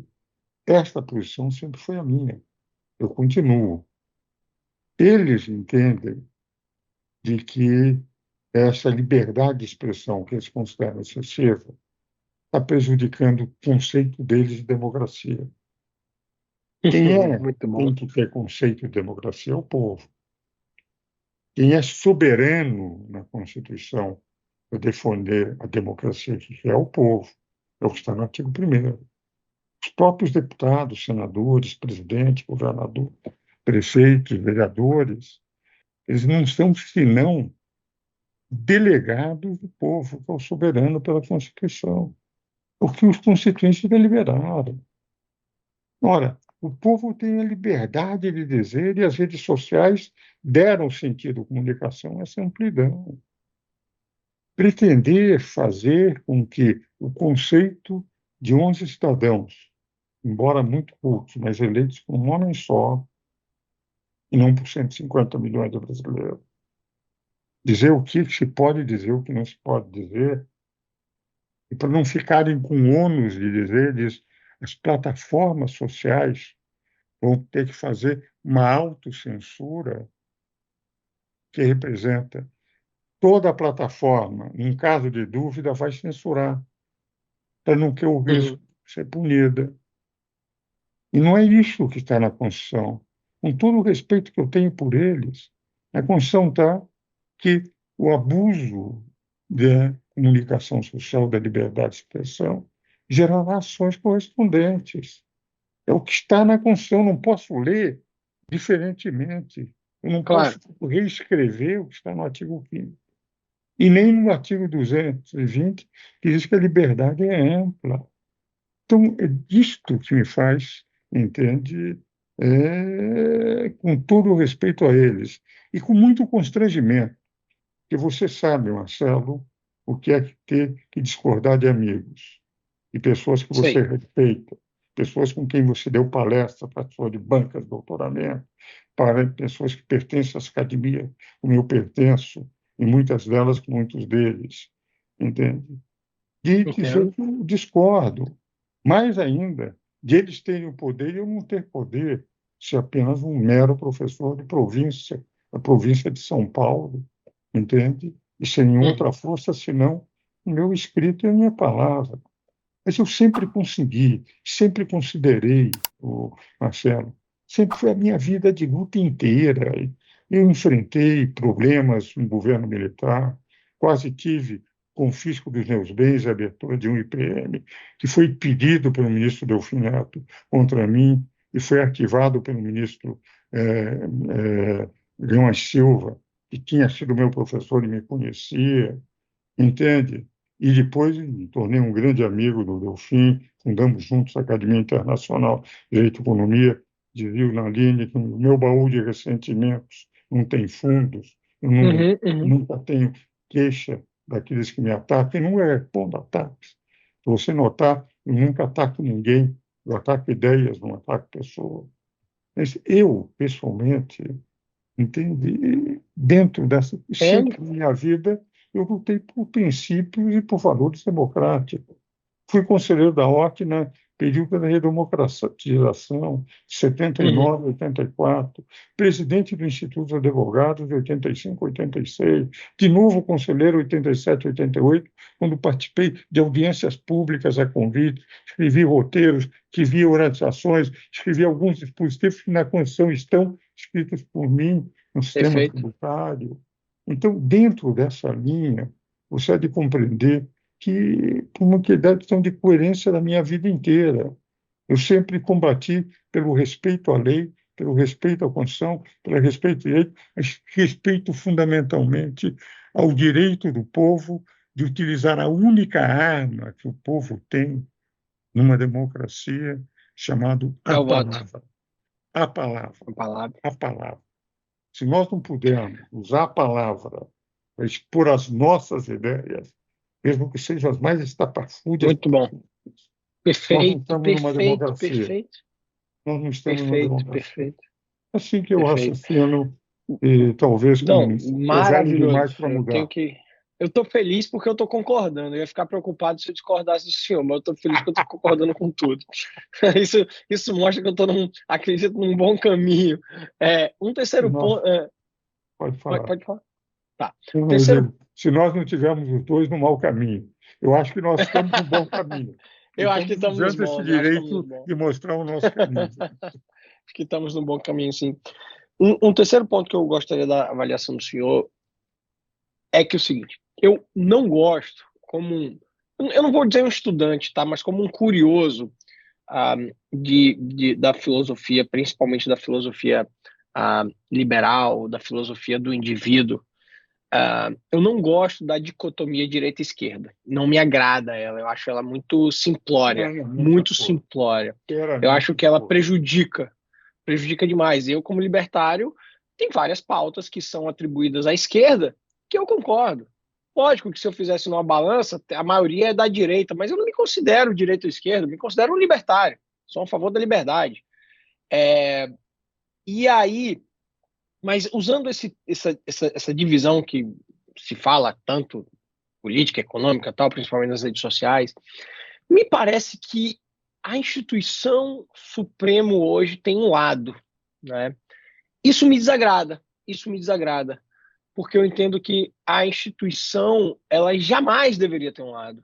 C: esta posição sempre foi a minha. Eu continuo. Eles entendem de que essa liberdade de expressão que eles consideram excessiva está prejudicando o conceito deles de democracia. Quem tem que ter conceito de democracia é o povo. Quem é soberano na Constituição para defender a democracia que é o povo, é o que está no artigo 1º. Os próprios deputados, senadores, presidente, governador, prefeitos, vereadores, eles não são senão delegados do povo, que é o soberano pela Constituição. O que os constituintes deliberaram. Ora, o povo tem a liberdade de dizer e as redes sociais deram sentido à comunicação essa amplidão. Pretender fazer com que o conceito de 11 cidadãos, embora muito poucos, mas eleitos por um homem só, e não por 150 milhões de brasileiros, dizer o que se pode dizer, o que não se pode dizer, e para não ficarem com ônus de dizer, as plataformas sociais vão ter que fazer uma autocensura que representa toda a plataforma, em caso de dúvida, vai censurar, para não ter o risco de ser punida. E não é isso que está na Constituição. Com todo o respeito que eu tenho por eles, na Constituição está que o abuso da comunicação social, da liberdade de expressão, gerará ações correspondentes. É o que está na Constituição, não posso ler diferentemente. Eu não
B: Claro.
C: posso reescrever o que está no artigo 5º. E nem no artigo 220, que diz que a liberdade é ampla. Então, é disto que me faz, entende, com todo o respeito a eles, e com muito constrangimento, porque você sabe, Marcelo, o que é ter que discordar de amigos, de pessoas que você
B: Sei.
C: respeita, pessoas com quem você deu palestra, participou de bancas de doutoramento, para pessoas que pertencem às academias, como eu pertenço, e muitas delas, com muitos deles, entende? De dizer
B: Entendo.
C: que eu discordo. Mais ainda, de eles terem o poder e eu não ter poder, ser apenas um mero professor de província, da província de São Paulo, entende? E sem nenhuma outra força senão o meu escrito e a minha palavra. Mas eu sempre consegui, sempre considerei, Marcelo, sempre foi a minha vida de luta inteira. Eu enfrentei problemas no governo militar, quase tive confisco dos meus bens, a abertura de um IPM, que foi pedido pelo ministro Delfim Neto contra mim e foi arquivado pelo ministro Leão Silva, que tinha sido meu professor e me conhecia, entende? E depois me tornei um grande amigo do Delfim, fundamos juntos a Academia Internacional de Direito e Economia, dizia o Naline que no meu baú de ressentimentos não tem fundos, eu nunca tenho queixa daqueles que me atacam, e não é respondo ataques. Se você notar, eu nunca ataco ninguém, eu ataco ideias, não ataco pessoas. Mas eu, pessoalmente, entende? Dentro dessa, sempre na minha vida, eu lutei por princípios e por valores democráticos. Fui conselheiro da OAC no período da redemocratização, de 79 a 84, presidente do Instituto dos Advogados, de 85 a 86, de novo conselheiro 87 a 88, quando participei de audiências públicas a convite, escrevi roteiros, escrevi orientações, escrevi alguns dispositivos que na Constituição estão escritos por mim no sistema
B: Perfeito.
C: tributário. Então, dentro dessa linha, você há de compreender que, por uma questão de coerência da minha vida inteira, eu sempre combati pelo respeito à lei, pelo respeito à Constituição, pelo respeito ao direito, mas respeito fundamentalmente ao direito do povo de utilizar a única arma que o povo tem numa democracia, chamada
B: É
C: a
B: o voto.
C: palavra. A palavra.
B: A palavra.
C: A palavra. Se nós não pudermos usar a palavra para expor as nossas ideias, mesmo que sejam as mais estapafúrdias,
B: Muito bom.
C: nós não
B: Perfeito,
C: estamos numa
B: perfeito,
C: democracia.
B: perfeito.
C: Nós não estamos numa
B: Perfeito,
C: democracia.
B: perfeito,
C: Assim que eu
B: perfeito.
C: raciocino, e talvez
B: Não,
C: é velho
B: maravilhoso.
C: demais para mudar.
B: Eu estou feliz porque eu estou concordando. Eu ia ficar preocupado se eu discordasse do senhor, mas eu estou feliz que eu estou concordando com tudo. Isso mostra que eu estou acredito num bom caminho. Um terceiro ponto.
C: Pode falar.
B: Pode falar. Tá.
C: Se nós não tivermos os dois no mau caminho, eu acho que nós estamos no bom caminho.
B: Eu acho que estamos
C: usando esse direito de mostrar o nosso caminho.
B: Acho que estamos no bom caminho, sim. Um terceiro ponto que eu gostaria da avaliação do senhor é que é o seguinte: eu não gosto, eu não vou dizer um estudante, tá, mas como um curioso da filosofia, principalmente da filosofia liberal, da filosofia do indivíduo, eu não gosto da dicotomia direita-esquerda. Não me agrada ela. Eu acho ela muito simplória. Muito simplória. Eu acho que ela prejudica demais. Eu, como libertário, tem várias pautas que são atribuídas à esquerda que eu concordo. Lógico que se eu fizesse numa balança, a maioria é da direita, mas eu não me considero direita ou esquerda, eu me considero um libertário. Sou a favor da liberdade. E aí, mas usando essa divisão que se fala tanto, política, econômica, tal, principalmente nas redes sociais, me parece que a instituição Supremo hoje tem um lado, né? Isso me desagrada, porque eu entendo que a instituição ela jamais deveria ter um lado.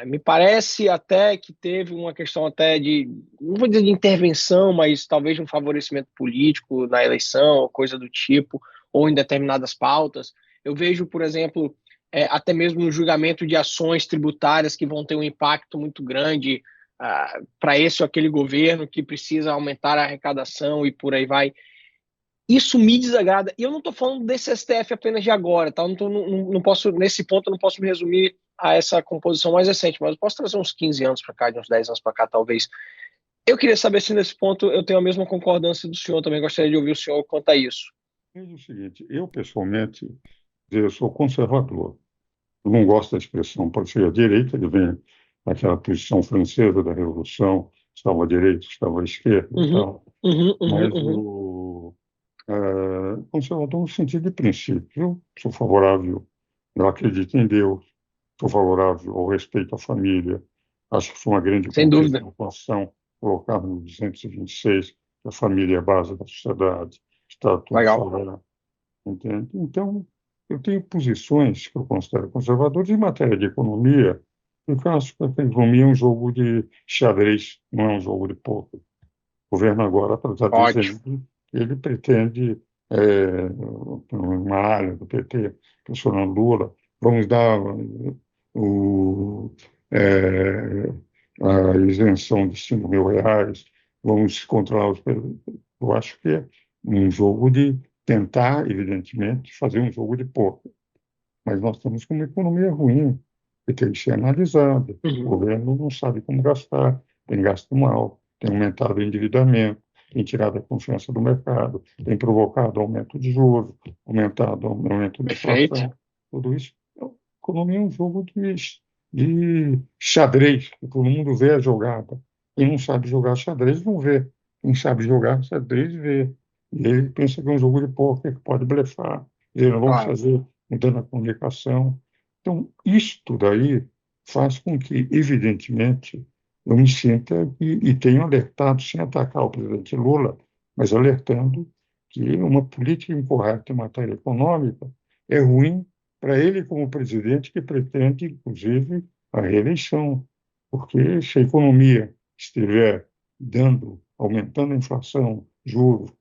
B: Me parece até que teve uma questão até de, não vou dizer de intervenção, mas talvez de um favorecimento político na eleição, coisa do tipo, ou em determinadas pautas. Eu vejo, por exemplo, até mesmo no julgamento de ações tributárias que vão ter um impacto muito grande para esse ou aquele governo que precisa aumentar a arrecadação e por aí vai. isso me desagrada. E eu não estou falando desse STF apenas de agora, tá? Não posso, nesse ponto, eu não posso me resumir a essa composição mais recente, mas eu posso trazer uns 15 anos para cá, de uns 10 anos para cá, talvez. Eu queria saber se nesse ponto eu tenho a mesma concordância do senhor, também gostaria de ouvir o senhor quanto a isso.
C: É o seguinte, eu pessoalmente, eu sou conservador. Eu não gosto da expressão pode ser à direita, ele vem daquela posição francesa da Revolução, estava à direita, estava à esquerda e tal. Mas o conservador no sentido de princípio. Eu sou favorável, eu acredito em Deus, sou favorável ao respeito à família. Acho que foi uma grande
B: Sem
C: conquista
B: dúvida.
C: da Constituição colocar no 226 que a família é a base da sociedade, está tudo
B: Legal.
C: falando, entende? Então, eu tenho posições que eu considero conservadoras em matéria de economia, porque eu acho que a economia é um jogo de xadrez, não é um jogo de pôquer. O governo agora está
B: Ótimo.
C: dizendo que ele pretende, uma área do PT, pressionando Lula, vamos dar é, a isenção de R$ 5.000, vamos controlar os. Eu acho que é um jogo de tentar, evidentemente, fazer um jogo de pôquer. Mas nós estamos com uma economia ruim, que tem que ser analisada. O governo não sabe como gastar, tem gasto mal, tem aumentado o endividamento, tem tirado a confiança do mercado, tem provocado aumento de juros, aumentado o aumento da inflação. Tudo isso. A economia é um jogo de xadrez, que todo mundo vê a jogada. Quem não sabe jogar xadrez não vê. Quem sabe jogar xadrez vê. E ele pensa que é um jogo de pôquer, que pode blefar. Ele não vamos fazer mudando a comunicação. Então, isto daí faz com que, evidentemente, eu me sinta e tenho alertado, sem atacar o presidente Lula, mas alertando que uma política incorreta em matéria econômica é ruim para ele como presidente que pretende, inclusive, a reeleição. Porque se a economia estiver aumentando a inflação, juros,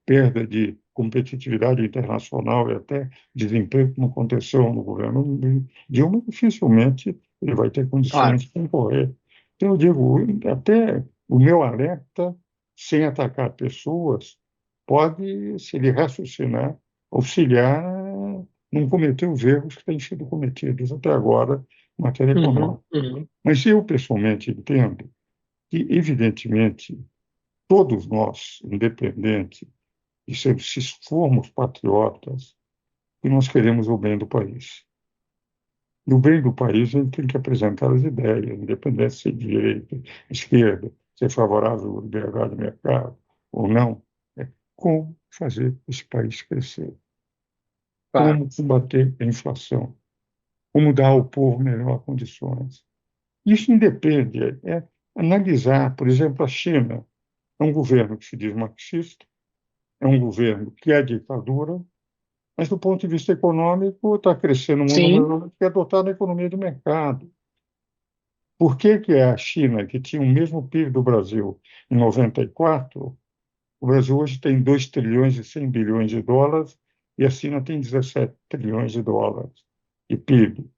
C: perda de competitividade internacional e até desemprego, como aconteceu no governo Dilma, dificilmente ele vai ter condições de concorrer. Então, eu digo, até o meu alerta, sem atacar pessoas, pode, se ele raciocinar, auxiliar a não cometer os erros que têm sido cometidos até agora em matéria econômica. Mas eu, pessoalmente, entendo que, evidentemente, todos nós, independente de se formos patriotas, que nós queremos o bem do país. E o bem do país a gente tem que apresentar as ideias, independente se é de direita, esquerda, se é favorável à liberdade de mercado ou não. É como fazer esse país crescer, como combater a inflação, como dar ao povo melhores condições. Isso independe, é analisar, por exemplo, a China é um governo que se diz marxista, é um governo que é ditadura, mas do ponto de vista econômico está crescendo muito, que é adotar a economia de mercado. Por que a China, que tinha o mesmo PIB do Brasil em 94, o Brasil hoje tem 2 trilhões e 100 bilhões de dólares e a China tem 17 trilhões de dólares de PIB?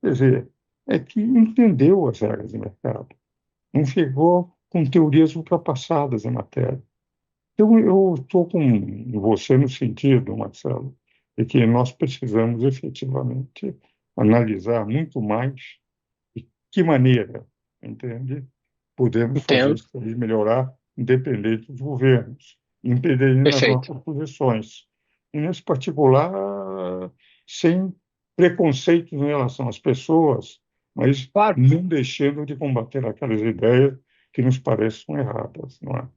C: Quer dizer, é que entendeu as regras de mercado, não chegou com teorias ultrapassadas em matéria. Então, eu estou com você no sentido, Marcelo, de que nós precisamos efetivamente analisar muito mais de que maneira, entende? Podemos fazer isso para melhorar, independente dos governos, independente das nossas posições. E, nesse particular, sem preconceitos em relação às pessoas, mas não deixando de combater aquelas ideias que nos parecem erradas, não é?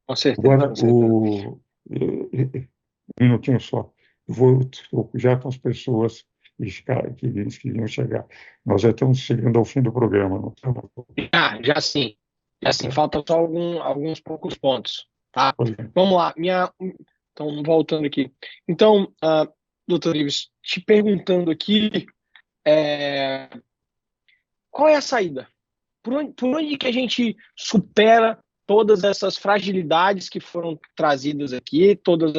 B: Com certeza.
C: Agora, um minutinho só. Já com as pessoas que iam chegar. Nós já estamos chegando ao fim do programa, não estamos?
B: Já sim. Faltam só alguns poucos pontos. Tá? Vamos lá. Então, voltando aqui. Então, doutor Ives, te perguntando aqui, qual é a saída? Por onde que a gente supera todas essas fragilidades que foram trazidas aqui, todos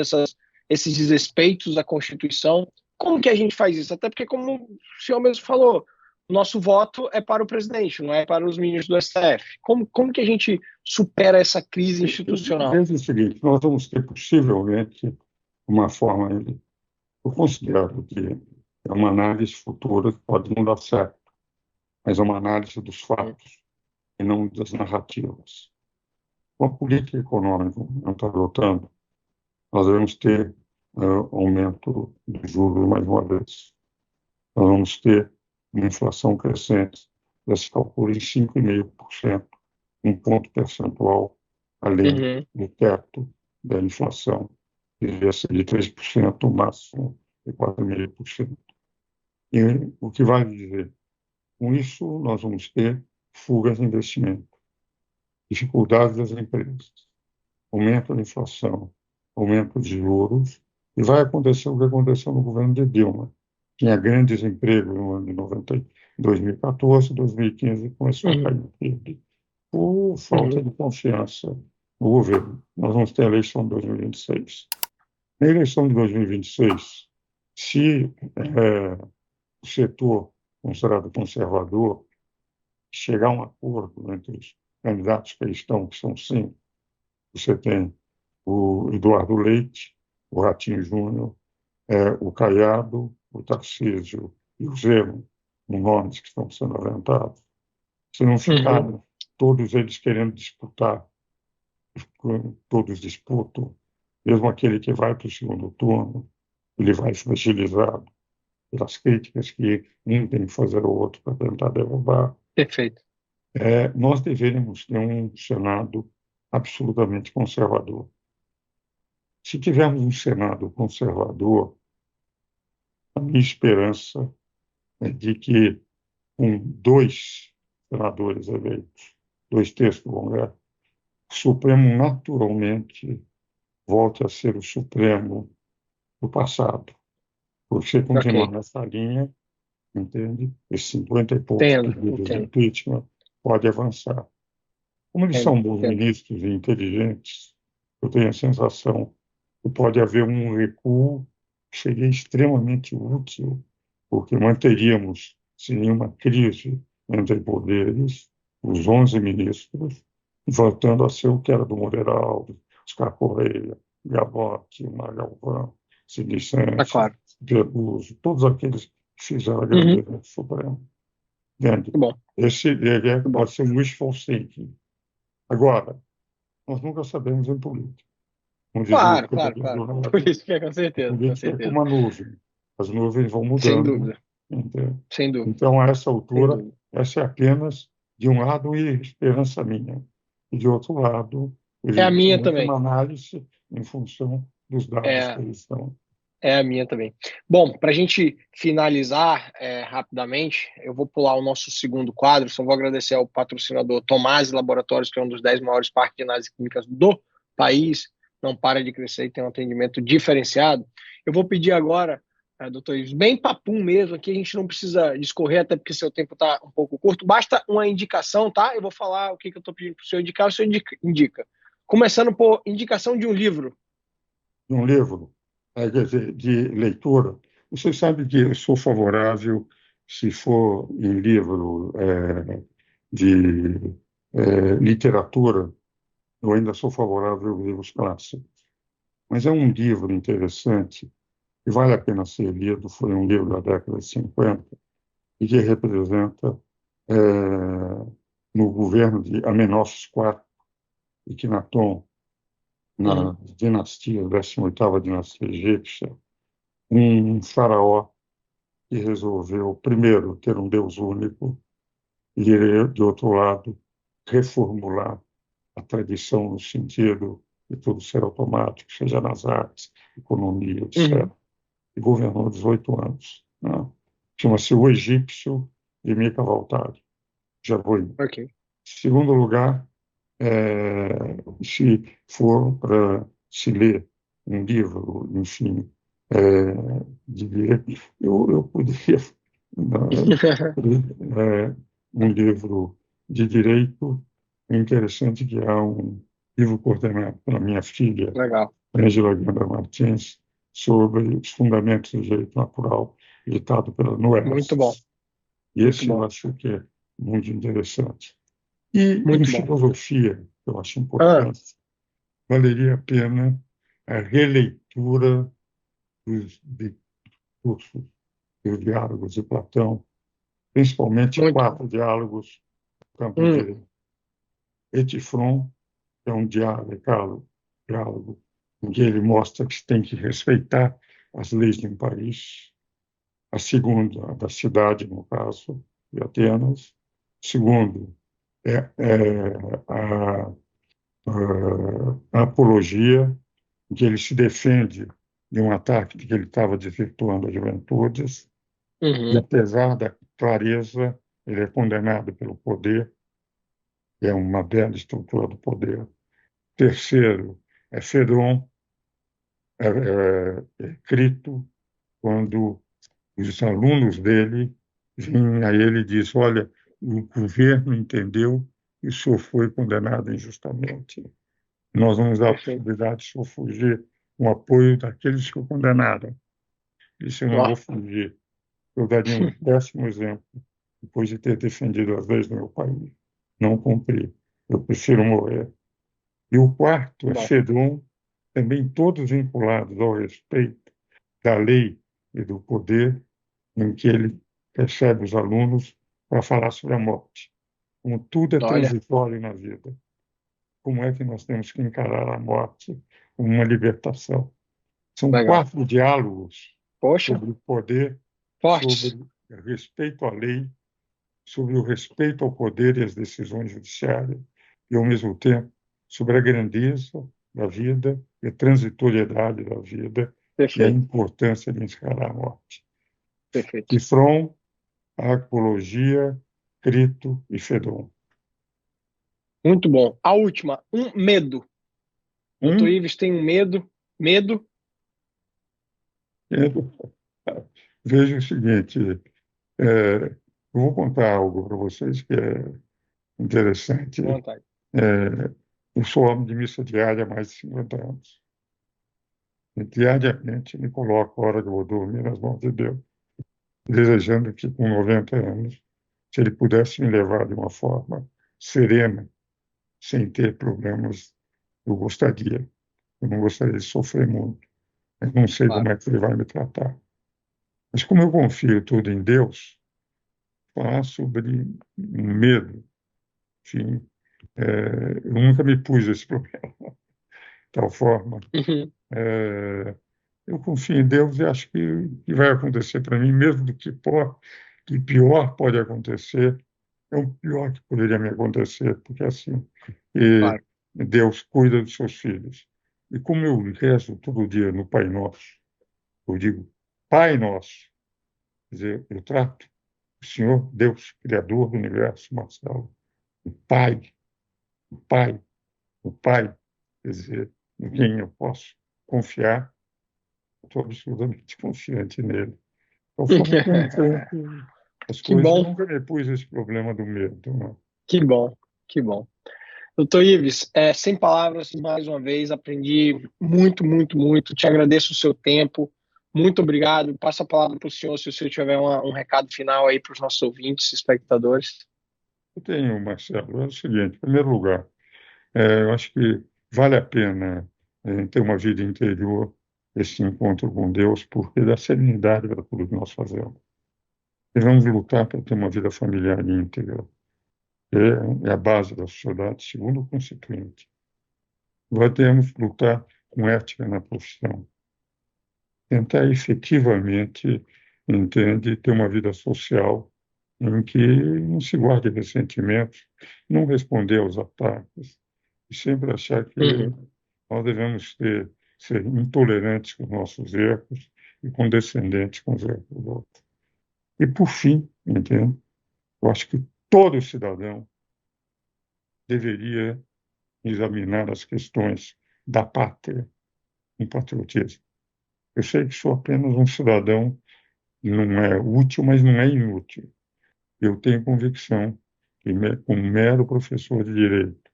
B: esses desrespeitos à Constituição? Como que a gente faz isso? Até porque, como o senhor mesmo falou, o nosso voto é para o presidente, não é para os ministros do STF. Como que a gente supera essa crise institucional?
C: É o seguinte, nós vamos ter, possivelmente, uma forma, eu considero que é uma análise futura que pode não dar certo, mas é uma análise dos fatos e não das narrativas. Com a política econômica que não está adotando, nós devemos ter aumento dos juros mais uma vez. Nós vamos ter uma inflação crescente, já se calcula em 5,5%, um ponto percentual além
B: Uhum.
C: do teto da inflação, que devia ser de 3%, o máximo de 4,5%. E o que vai dizer? Com isso, nós vamos ter fugas de investimento, dificuldades das empresas, aumento da inflação, aumento de juros, e vai acontecer o que aconteceu no governo de Dilma. Tinha grande desemprego no ano de 2014, 2015 começou a
B: Uhum.
C: cair o PIB, por falta
B: Uhum.
C: de confiança no governo. Nós vamos ter a eleição de 2026. Na eleição de 2026, se o setor considerado conservador chegar a um acordo entre os candidatos cristãos, que são cinco, você tem o Eduardo Leite, o Ratinho Júnior, o Caiado, o Tarcísio e o Zema, com nomes que estão sendo aventados. Se não
B: Uhum.
C: ficaram todos eles querendo disputar, todos disputam, mesmo aquele que vai para o segundo turno, ele vai fragilizado pelas críticas que um tem que fazer ao outro para tentar derrubar.
B: Perfeito.
C: Nós deveríamos ter um Senado absolutamente conservador. Se tivermos um Senado conservador, a minha esperança é de que, com dois senadores eleitos, 2/3 do Congresso, o Supremo naturalmente volte a ser o Supremo do passado. Porque continuar
B: Ok.
C: nessa linha, entende? Esses 50 e poucos
B: Entendo,
C: pedidos de
B: entendo.
C: impeachment pode avançar. Como eles são bons
B: Entendo.
C: ministros e inteligentes, eu tenho a sensação que pode haver um recuo que seria extremamente útil, porque manteríamos, sem nenhuma crise entre poderes, os 11 ministros, voltando a ser o que era do Moreira Alves, Oscar Correia, Gabotti, Magalvão, Cid
B: Tá
C: Sanches,
B: claro.
C: Veloso, todos aqueles que fizeram a
B: Uhum.
C: grandeza do Supremo. Entende?
B: Muito bom.
C: Esse
B: Muito bom.
C: pode ser um wishful thinking. Agora, nós nunca sabemos em política. Como dizia o
B: Claro, claro,
C: Fernando
B: claro. Por
C: Dourado,
B: isso que é com
C: a
B: certeza, com
C: política é
B: certeza.
C: como uma nuvem. As nuvens vão
B: Sem
C: mudando.
B: dúvida,
C: Entende?
B: sem dúvida,
C: Então, a essa
B: sem
C: altura,
B: dúvida.
C: essa é apenas, de um lado, esperança minha. E, de outro lado,
B: É a minha
C: evidentemente, uma
B: também.
C: análise em função dos dados que
B: É,
C: eles estão.
B: é a minha também. Bom, para a gente finalizar rapidamente, eu vou pular o nosso segundo quadro. Só vou agradecer ao patrocinador Tomasi Laboratórios, que é um dos 10 maiores parques de análises clínicas do país. Não para de crescer e tem um atendimento diferenciado. Eu vou pedir agora, doutor Ives, bem papum mesmo, aqui a gente não precisa discorrer, até porque seu tempo está um pouco curto. Basta uma indicação, tá? Eu vou falar o que eu estou pedindo para o senhor indicar, o senhor indica. Começando por indicação de um livro.
C: De um livro, quer dizer, de leitura. Você sabe que eu sou favorável, se for em livro de literatura, eu ainda sou favorável aos livros clássicos. Mas é um livro interessante que vale a pena ser lido. Foi um livro da década de 50 e que representa, é, no governo de Amenófis IV e Akhenaton, na
B: Uhum.
C: dinastia, 18ª dinastia egípcia, um faraó que resolveu, primeiro, ter um Deus único e, de outro lado, reformular a tradição no sentido de tudo ser automático, seja nas artes, economia, etc.
B: Uhum.
C: E governou 18 anos. Né? Chama-se O Egípcio, de Mika Waltari. Já vou em
B: Ok.
C: segundo lugar, se for para se ler um livro, enfim, eu poderia um livro de direito interessante, que é um livro coordenado pela minha filha,
B: Legal.
C: Ângela Ganda Martins, sobre os fundamentos do direito natural, editado pela
B: Muito bom.
C: Noesis. E
B: Muito
C: esse eu
B: bom.
C: acho que é muito interessante. E em
B: Muito bom.
C: filosofia, eu acho
B: Ah,
C: importante, valeria a pena a releitura leitura dos discursos, dos diálogos de Platão, principalmente
B: Muito bom.
C: 4 diálogos do campo
B: Hum,
C: direito. Etifron é um diálogo em que ele mostra que se tem que respeitar as leis de um país, a segunda, da cidade, no caso, de Atenas. Segundo, a apologia, em que ele se defende de um ataque de que ele estava desvirtuando as juventudes, e
B: uhum.
C: apesar da clareza, ele é condenado pelo poder, é uma bela estrutura do poder. Terceiro, é Fedon, Crito, quando os alunos dele vêm a ele e dizem: olha, o governo entendeu que o senhor foi condenado injustamente. Nós vamos dar a
B: Perfeito.
C: possibilidade de o senhor fugir com o apoio daqueles que o condenaram. Isso eu não
B: Ó,
C: vou fugir. Eu daria um péssimo exemplo depois de ter defendido as leis do meu país. Não cumpri. Eu prefiro morrer. E o quarto é
B: bom.
C: Fedon, também todos vinculados ao respeito da lei e do poder, em que ele recebe os alunos para falar sobre a morte. Como tudo é
B: Olha,
C: transitório na vida, como é que nós temos que encarar a morte como uma libertação? São
B: legal.
C: 4 diálogos
B: Poxa,
C: sobre o poder,
B: fortes.
C: sobre o respeito à lei, sobre o respeito ao poder e às decisões judiciárias, e, ao mesmo tempo, sobre a grandeza da vida e a transitoriedade da vida e a
B: Perfeito,
C: importância de encarar a morte.
B: perfeito.
C: Tifron, Arqueologia, Crito e Fedon.
B: Muito bom. A última, medo. Doutor
C: Um,
B: Ives tem um medo. Medo.
C: veja o seguinte, eu vou contar algo para vocês que é interessante.
B: Fique à vontade.
C: É, eu sou homem de missa diária há mais de 50 anos. E diariamente me coloco a hora que eu vou dormir nas mãos de Deus, desejando que com 90 anos, se ele pudesse me levar de uma forma serena, sem ter problemas, eu gostaria. Eu não gostaria de sofrer muito. Eu não sei como
B: Claro.
C: é que ele vai me tratar. Mas como eu confio tudo em Deus, falar sobre medo, enfim, eu nunca me pus esse problema de tal forma.
B: Uhum.
C: Eu confio em Deus e acho que vai acontecer para mim, mesmo do que pior pode acontecer, é o pior que poderia me acontecer, porque assim, e
B: Claro.
C: Deus cuida dos seus filhos. E como eu rezo todo dia no Pai Nosso, eu digo, Pai Nosso, quer dizer, eu trato o Senhor, Deus, Criador do Universo, Marcelo, o Pai, o Pai, o Pai, quer dizer, em quem eu posso confiar, estou absolutamente confiante nele. Então, como que eu enfrento as
B: Que
C: coisas? Eu
B: bom,
C: nunca me pus esse problema do medo, não.
B: que bom, que bom. Doutor Ives, sem palavras, mais uma vez, aprendi muito, muito, muito. Te agradeço o seu tempo. Muito obrigado. Passo a palavra para o senhor, se o senhor tiver um recado final aí para os nossos ouvintes, espectadores.
C: Eu tenho, Marcelo, é o seguinte, em primeiro lugar, eu acho que vale a pena ter uma vida interior, esse encontro com Deus, porque dá serenidade para tudo que nós fazemos. Devemos lutar para ter uma vida familiar íntegra, que é a base da sociedade, segundo o Constituinte. Nós devemos lutar com ética na profissão, tentar efetivamente, entende, ter uma vida social em que não se guarde ressentimentos, não responder aos ataques, e sempre achar que
B: Uhum.
C: nós devemos ser intolerantes com os nossos erros e condescendentes com os erros dos outros. E, por fim, entende, eu acho que todo cidadão deveria examinar as questões da pátria, com patriotismo. Eu sei que sou apenas um cidadão, não é útil, mas não é inútil. Eu tenho convicção que, como mero professor de direito,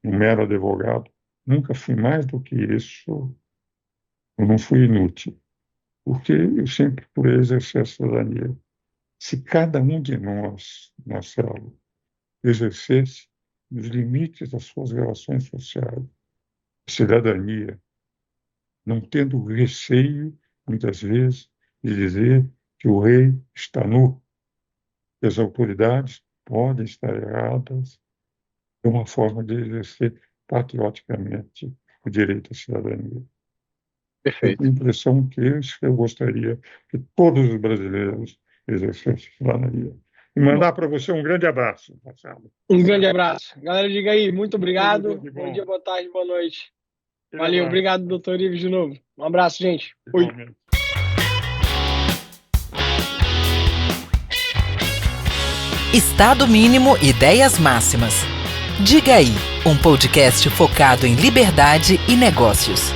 C: um mero advogado, nunca fui mais do que isso, eu não fui inútil, porque eu sempre procurei exercer a cidadania. Se cada um de nós, Marcelo, exercesse nos limites das suas relações sociais, cidadania, não tendo receio, muitas vezes, de dizer que o rei está nu, que as autoridades podem estar erradas, é uma forma de exercer patrioticamente o direito à cidadania.
B: Perfeito.
C: A impressão que eu gostaria que todos os brasileiros exercessem cidadania. E mandar para você um grande abraço, Marcelo.
B: Um grande abraço. Galera, diga aí, muito obrigado. Bom dia, boa tarde, boa noite. Valeu, obrigado, doutor Ives, de novo. Um abraço, gente. Fui.
A: Estado Mínimo Ideias Máximas. Diga aí, um podcast focado em liberdade e negócios.